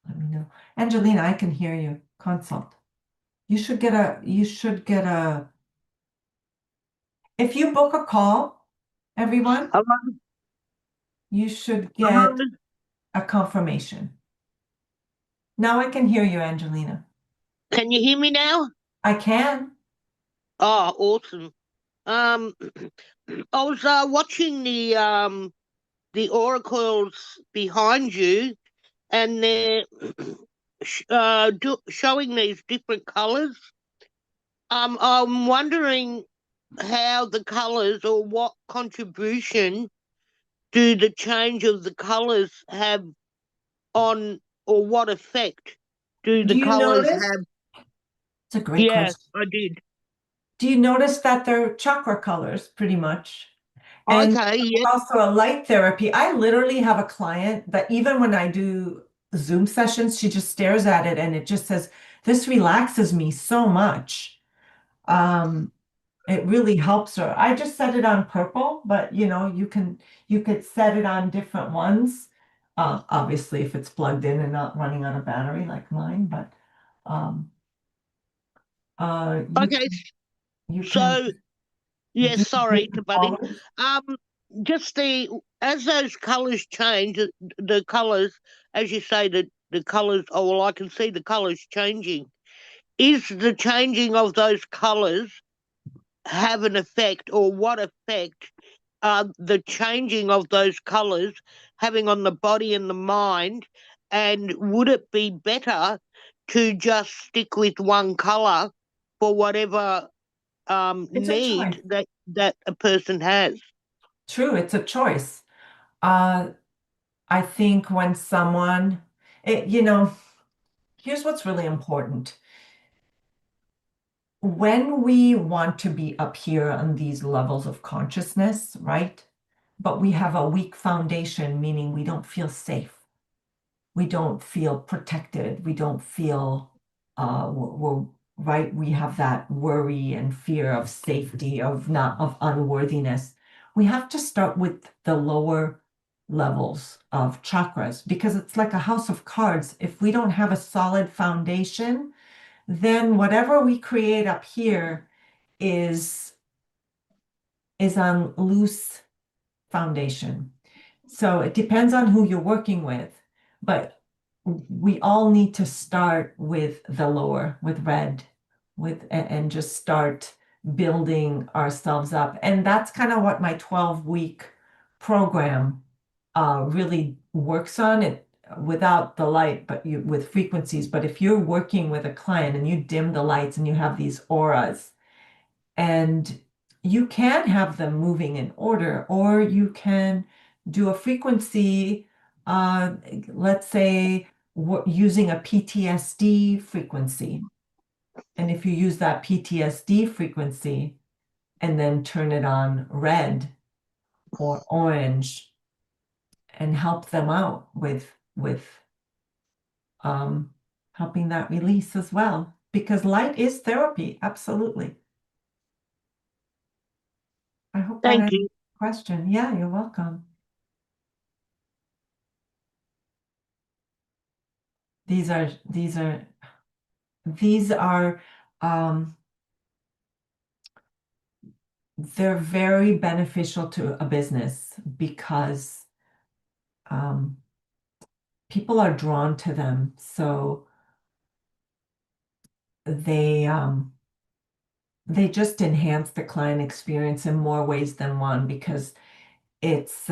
A: Let me know. Angelina, I can hear you. Consult. You should get a if you book a call, everyone,
F: Hello?
A: you should
F: Hello?
A: get a confirmation. Now I can hear you, Angelina.
F: Can you hear me now?
A: I can.
F: Oh, awesome. Um, I was watching the oracles behind you, and they're showing these different colors. I'm wondering how the colors or what contribution do the change of the colors have on, or what effect do
A: Do
F: the
A: you
F: colors
A: notice?
F: have?
A: It's a great
F: Yes,
A: question.
F: I did.
A: Do you notice that they're chakra colors pretty much? And
F: Okay, yeah.
A: also a light therapy. I literally have a client that even when I do Zoom sessions, she just stares at it and it just says, "This relaxes me so much." Um, it really helps her. I just set it on purple, but you could set it on different ones. Obviously, if it's plugged in and not running on a battery like mine, but um, uh, you
F: Okay,
A: can you can
F: so yeah,
A: do
F: sorry to
A: different
F: butt in.
A: colors.
F: Um, just as those colours change, the colours, as you say, the colours. Oh well, I can see the colours changing. Is the changing of those colours have an effect, or what effect the changing of those colours having on the body and the mind? And would it be better to just stick with one colour for whatever
A: It's a choice.
F: need that a person has?
A: True, it's a choice. Uh, I think when someone, here's what's really important. When we want to be up here on these levels of consciousness, right? But we have a weak foundation, meaning we don't feel safe. We don't feel protected. We don't feel we're right. We have that worry and fear of safety, of unworthiness. We have to start with the lower levels of chakras because it's like a house of cards. If we don't have a solid foundation, then whatever we create up here is on loose foundation. So it depends on who you're working with, but we all need to start with the lower, with red, and just start building ourselves up. And that's kind of what my 12-week program really works on it without the light, but with frequencies. But if you're working with a client and you dim the lights and you have these auras, and you can have them moving in order, or you can do a frequency, uh, let's say using a PTSD frequency. And if you use that PTSD frequency and then turn it on red or orange and help them out with um, helping that release as well, because light is therapy, absolutely. I hope that
F: Thank
A: answers
F: you.
A: the question. Yeah, you're welcome. These are these are um, they're very beneficial to a business because um, people are drawn to them. So they just enhance the client experience in more ways than one because it's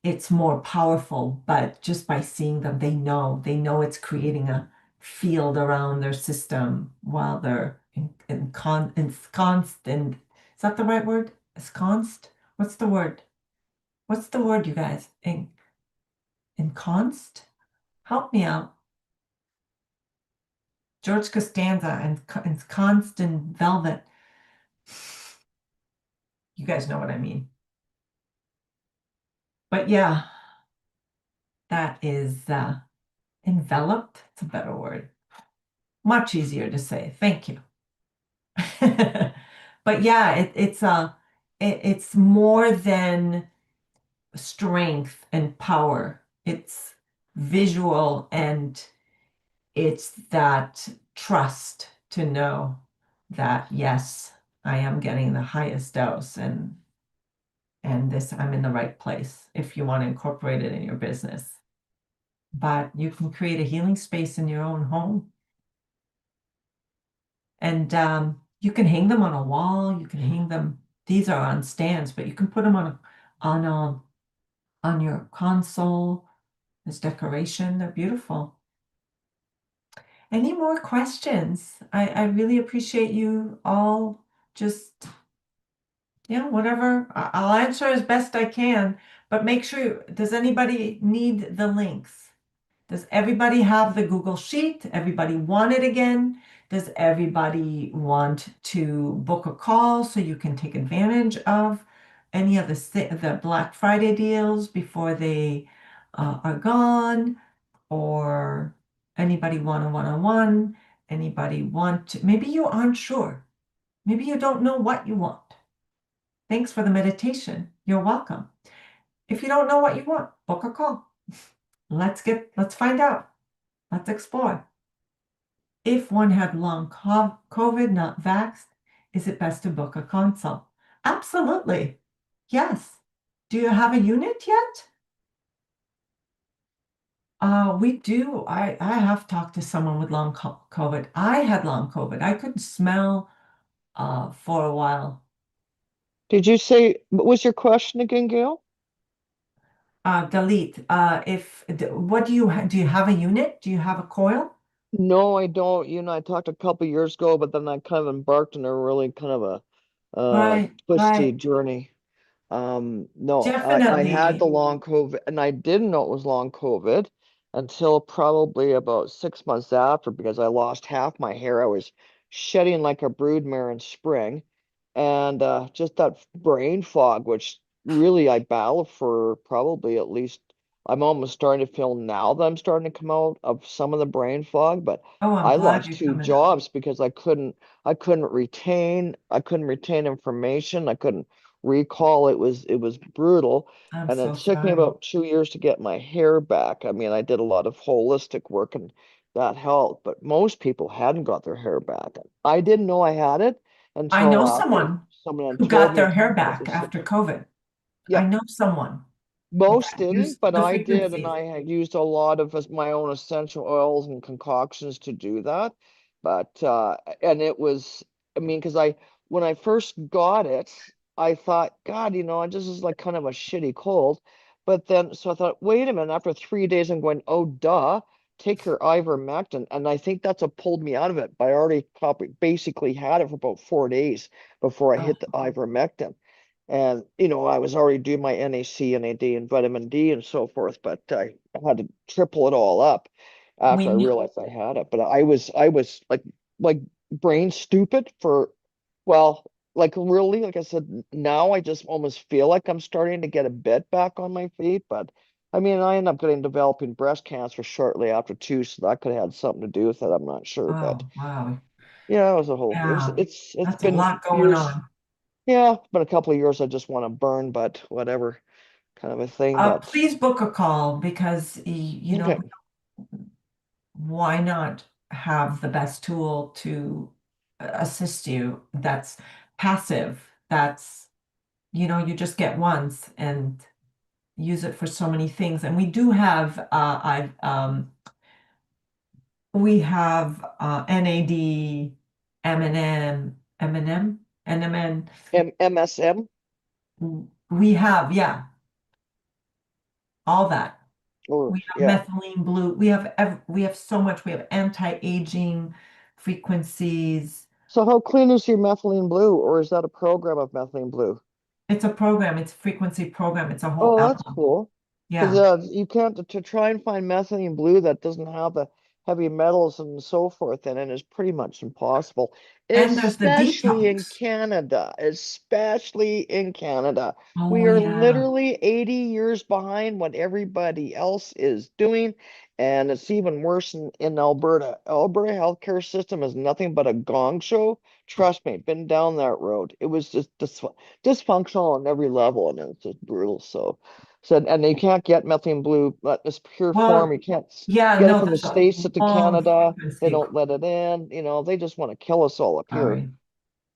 A: it's more powerful, but just by seeing them, they know it's creating a field around their system while they're ensconced in, is that the right word? Ensconced? What's the word? What's the word, you guys? Ensconced? Help me out. George Costanza and ensconced in velvet. You guys know what I mean. But yeah, that is enveloped. It's a better word. Much easier to say. Thank you. But yeah, it's more than strength and power. It's visual and it's that trust to know that yes, I am getting the highest dose and this I'm in the right place if you want to incorporate it in your business. But you can create a healing space in your own home. And you can hang them on a wall. You can hang them. These are on stands, but you can put them on a on your console as decoration. They're beautiful. Any more questions? I really appreciate you all. Just yeah, whatever. I'll answer as best I can. But make sure. Does anybody need the links? Does everybody have the Google Sheet? Everybody want it again? Does everybody want to book a call so you can take advantage of any of the Black Friday deals before they are gone? Or anybody want a one-on-one? Anybody want to, maybe you aren't sure. Maybe you don't know what you want. Thanks for the meditation. You're welcome. If you don't know what you want, book a call. Let's find out. Let's explore. If one had long COVID, not vaxxed, is it best to book a consult? Absolutely. Yes. Do you have a unit yet? We do. I have talked to someone with long COVID. I had long COVID. I couldn't smell for a while.
D: Did you say, what was your question again, Gail?
A: Galit, what do you have a unit? Do you have a coil?
D: No, I don't. You know, I talked a couple years ago, but then I kind of embarked on a really kind of a
A: Right,
D: twisty
A: right.
D: journey. No, I had the
A: Definitely.
D: long COVID, and I didn't know it was long COVID until probably about 6 months after, because I lost half my hair. I was shedding like a broodmare in spring, and just that brain fog, which really I battled for probably at least. I'm almost starting to feel now that I'm starting to come out of some of the brain fog, but
A: Oh, I'm
D: I
A: glad
D: lost
A: you're
D: two
A: coming out.
D: jobs because I couldn't retain information. I couldn't recall. It was brutal.
A: I'm
D: And it
A: so
D: took me
A: sorry.
D: about 2 years to get my hair back. I mean, I did a lot of holistic work and that helped, but most people hadn't got their hair back. I didn't know I had it
A: I
D: until
A: know
D: after
A: someone
D: someone had
A: who
D: told
A: got
D: me
A: their hair
D: about
A: back
D: the
A: after
D: symptom.
A: COVID. I
D: Yep.
A: know someone
D: Most
A: that
D: didn't,
A: used
D: but
A: the
D: I did, and
A: frequencies.
D: I had used a lot of my own essential oils and concoctions to do that. But and it was, I mean, because when I first got it, I thought, God, I just is like kind of a shitty cold. But then, so I thought, wait a minute, after 3 days, I'm going, oh, duh, take your ivermectin. And I think that's what pulled me out of it. But I already basically had it for about 4 days before I
A: Oh,
D: hit the ivermectin. And, I was already doing my NAC, NAD, and vitamin D and so forth, but I had to triple it all up
A: we
D: after I
A: knew.
D: realized I had it. But I was like brain stupid for, well, like really, like I said, now I just almost feel like I'm starting to get a bit back on my feet. But I mean, I ended up developing breast cancer shortly after too, so that could have had something to do with it. I'm not sure, but
A: Oh, wow.
D: yeah, it was a whole,
A: Yeah,
D: it's
A: that's a
D: been
A: lot going
D: years.
A: on.
D: Yeah, it's been a couple of years. I just want to burn, but whatever kind of a thing. But
A: Please book a call because,
D: okay,
A: why not have the best tool to assist you that's passive, that's, you just get once and use it for so many things. And we do have, we have NAD, M&M, M&M, NMN.
D: MSM
A: We have, yeah, all that.
D: or
A: We have
D: yeah.
A: methylene blue. We have so much. We have anti-aging frequencies.
D: So how clean is your methylene blue, or is that a program of methylene blue?
A: It's a program. It's a frequency program. It's a whole
D: Oh, that's
A: album.
D: cool. Because
A: Yeah.
D: you can't to try and find methylene blue that doesn't have the heavy metals and so forth in it is pretty much impossible,
A: And there's the
D: especially in
A: detox.
D: Canada. Especially in Canada.
A: Oh
D: We are
A: yeah.
D: literally 80 years behind what everybody else is doing. And it's even worse in Alberta. Alberta healthcare system is nothing but a gong show. Trust me, been down that road. It was just dysfunctional on every level, and it's just brutal. So, and you can't get methylene blue, but this pure form,
A: Well,
D: you can't
A: yeah,
D: get it
A: no,
D: from the
A: there's a
D: States to
A: long
D: Canada. They
A: frequency.
D: don't let it in. They just want to kill us all up here.
A: Sorry.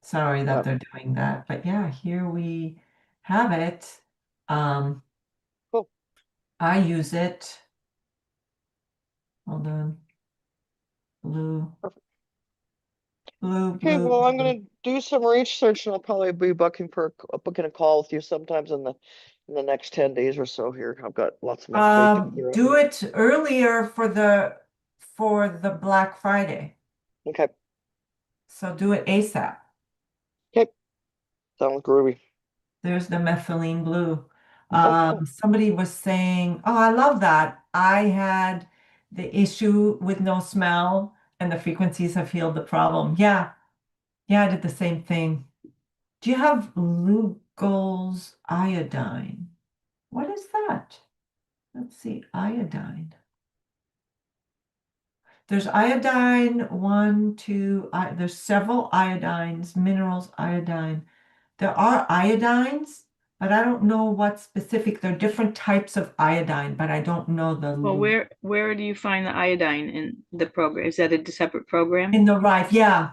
A: Sorry that
D: But
A: they're doing that. But yeah, here we have it. Um,
D: cool.
A: I use it. Hold on. Blue,
D: Perfect.
A: blue,
D: Okay,
A: blue,
D: well, I'm
A: blue.
D: gonna do some research, and I'll probably be booking a call with you sometimes in the next 10 days or so here. I've got lots on my plate to clear up.
A: Do it earlier for the Black Friday.
D: Okay.
A: So do it ASAP.
D: Okay. Sounds groovy.
A: There's the methylene blue. Somebody was saying, "Oh, I love that. I had the issue with no smell and the frequencies have healed the problem. Yeah. Yeah, I did the same thing. Do you have Lugol's iodine? What is that? Let's see, iodine. There's iodine, one, two, there's several iodines, minerals, iodine. There are iodines, but I don't know what specific. There are different types of iodine, but I don't know the
C: Well, where do you find the iodine in the program? Is that a separate program?
A: in the rife. Yeah,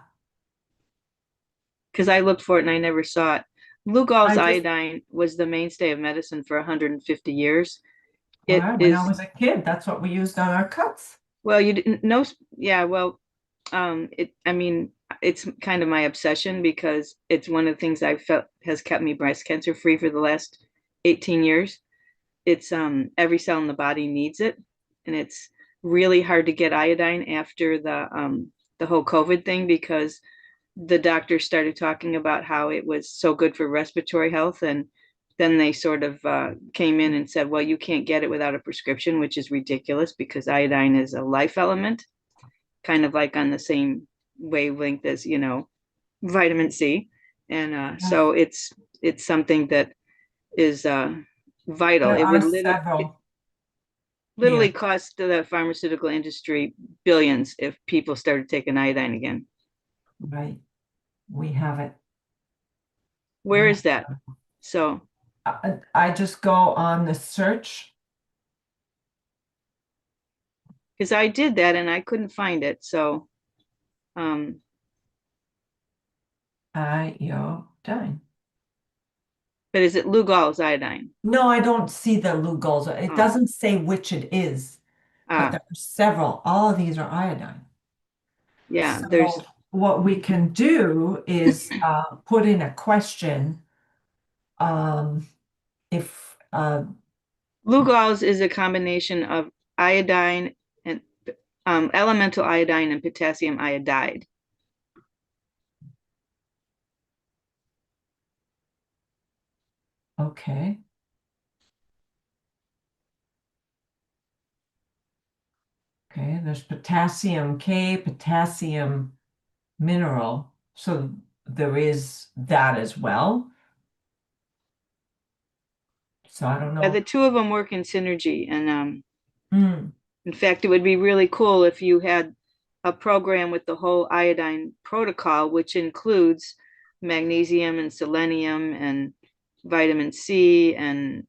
C: Because I looked for it and I never saw it. Lugol's
A: I just
C: iodine was the mainstay of medicine for 150 years. It
A: when I
C: is,
A: was a kid, that's what we used on our cuts.
C: well, you didn't know, yeah, well, I mean, it's kind of my obsession because it's one of the things I've felt has kept me breast cancer free for the last 18 years. It's every cell in the body needs it, and it's really hard to get iodine after the whole COVID thing because the doctors started talking about how it was so good for respiratory health, and then they sort of came in and said, well, you can't get it without a prescription, which is ridiculous because iodine is a life element, kind of like on the same wavelength as, vitamin C. And
A: Yes,
C: so it's something that is vital.
A: there
C: It
A: are
C: would
A: several
C: literally
A: here.
C: cost the pharmaceutical industry billions if people started taking iodine again.
A: Right, we have it.
C: Where
A: We
C: is that? So,
A: I just go on the search.
C: because I did that and I couldn't find it. So, um,
A: Iodine.
C: but is it Lugol's iodine?
A: No, I don't see the Lugol's. It
C: Oh,
A: doesn't say which it is, but
C: ah,
A: there are several. All of these are iodine.
C: yeah, there's
A: So what we can do is put in a question um, if
C: Lugol's is a combination of iodine and elemental iodine and potassium iodide.
A: okay. Okay, there's potassium K, potassium mineral. So there is that as well. So I don't
C: Yeah,
A: know.
C: the two of them work in synergy. And
A: Hmm.
C: in fact, it would be really cool if you had a program with the whole iodine protocol, which includes magnesium and selenium and vitamin C and,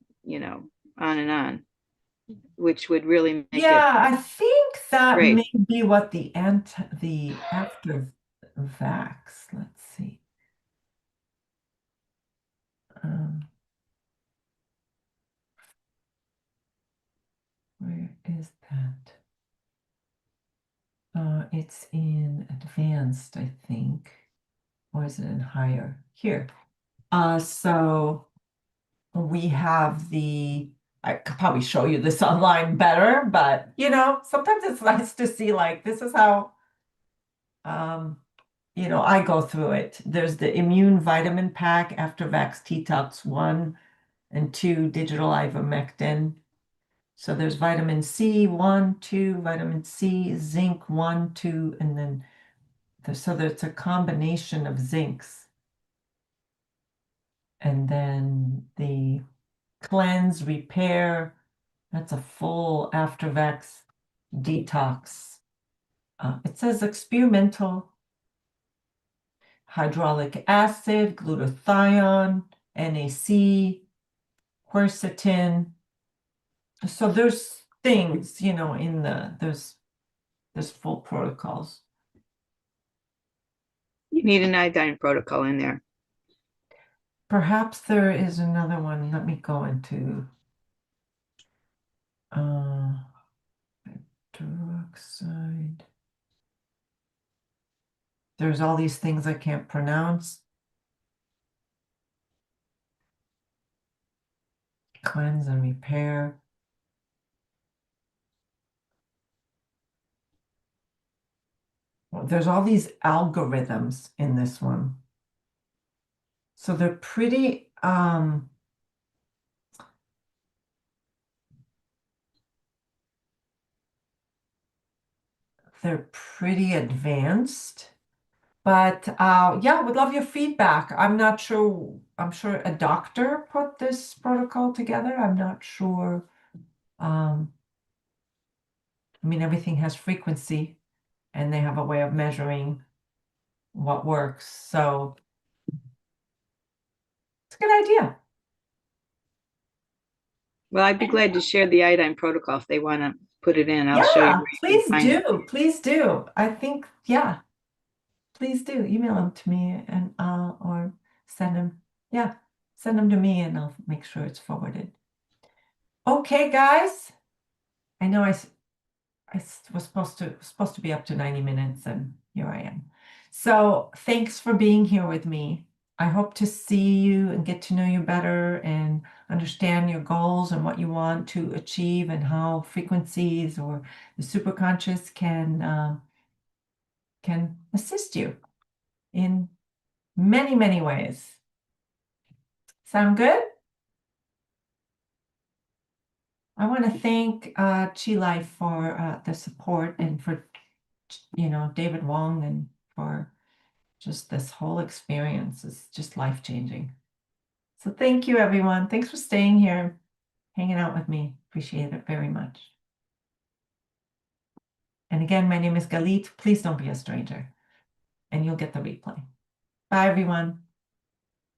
C: on and on, which would really make it
A: Yeah, I think that
C: great.
A: may be what the after vax. Let's see. Um, where is that? It's in advanced, I think. Or is it in higher? Here. So we have I could probably show you this online better, but sometimes it's nice to see like this is how um, I go through it. There's the immune vitamin pack after Vax Detox 1 and 2 digital ivermectin. So there's vitamin C 1, 2, vitamin C, zinc 1, 2, and then so there's a combination of zincs. And then the cleanse, repair, that's a full after Vax detox. It says experimental hydraulic acid, glutathione, NAC, quercetin. So there's things, in there's full protocols.
C: You need an iodine protocol in there.
A: Perhaps there is another one. Let me go into hydroxide. There's all these things I can't pronounce. Cleanse and repair. Well, there's all these algorithms in this one. So they're pretty they're pretty advanced. But yeah, would love your feedback. I'm not sure. I'm sure a doctor put this protocol together. I'm not sure. I mean, everything has frequency, and they have a way of measuring what works. So it's a good idea.
C: Well, I'd be glad to share the iodine protocol if they want to put it in. I'll show you
A: Yeah,
C: where you can
A: please
C: find it.
A: do. Please do. I think, yeah, please do. Email them to me and or send them. Yeah, send them to me and I'll make sure it's forwarded. Okay, guys. I know was supposed to be up to 90 minutes and here I am. So thanks for being here with me. I hope to see you and get to know you better and understand your goals and what you want to achieve and how frequencies or the superconscious can assist you in many, many ways. Sound good? I want to thank Chi Life for the support and for David Wong and for just this whole experience is just life-changing. So thank you, everyone. Thanks for staying here, hanging out with me. Appreciate it very much. And again, my name is Galit. Please don't be a stranger, and you'll get the replay. Bye, everyone.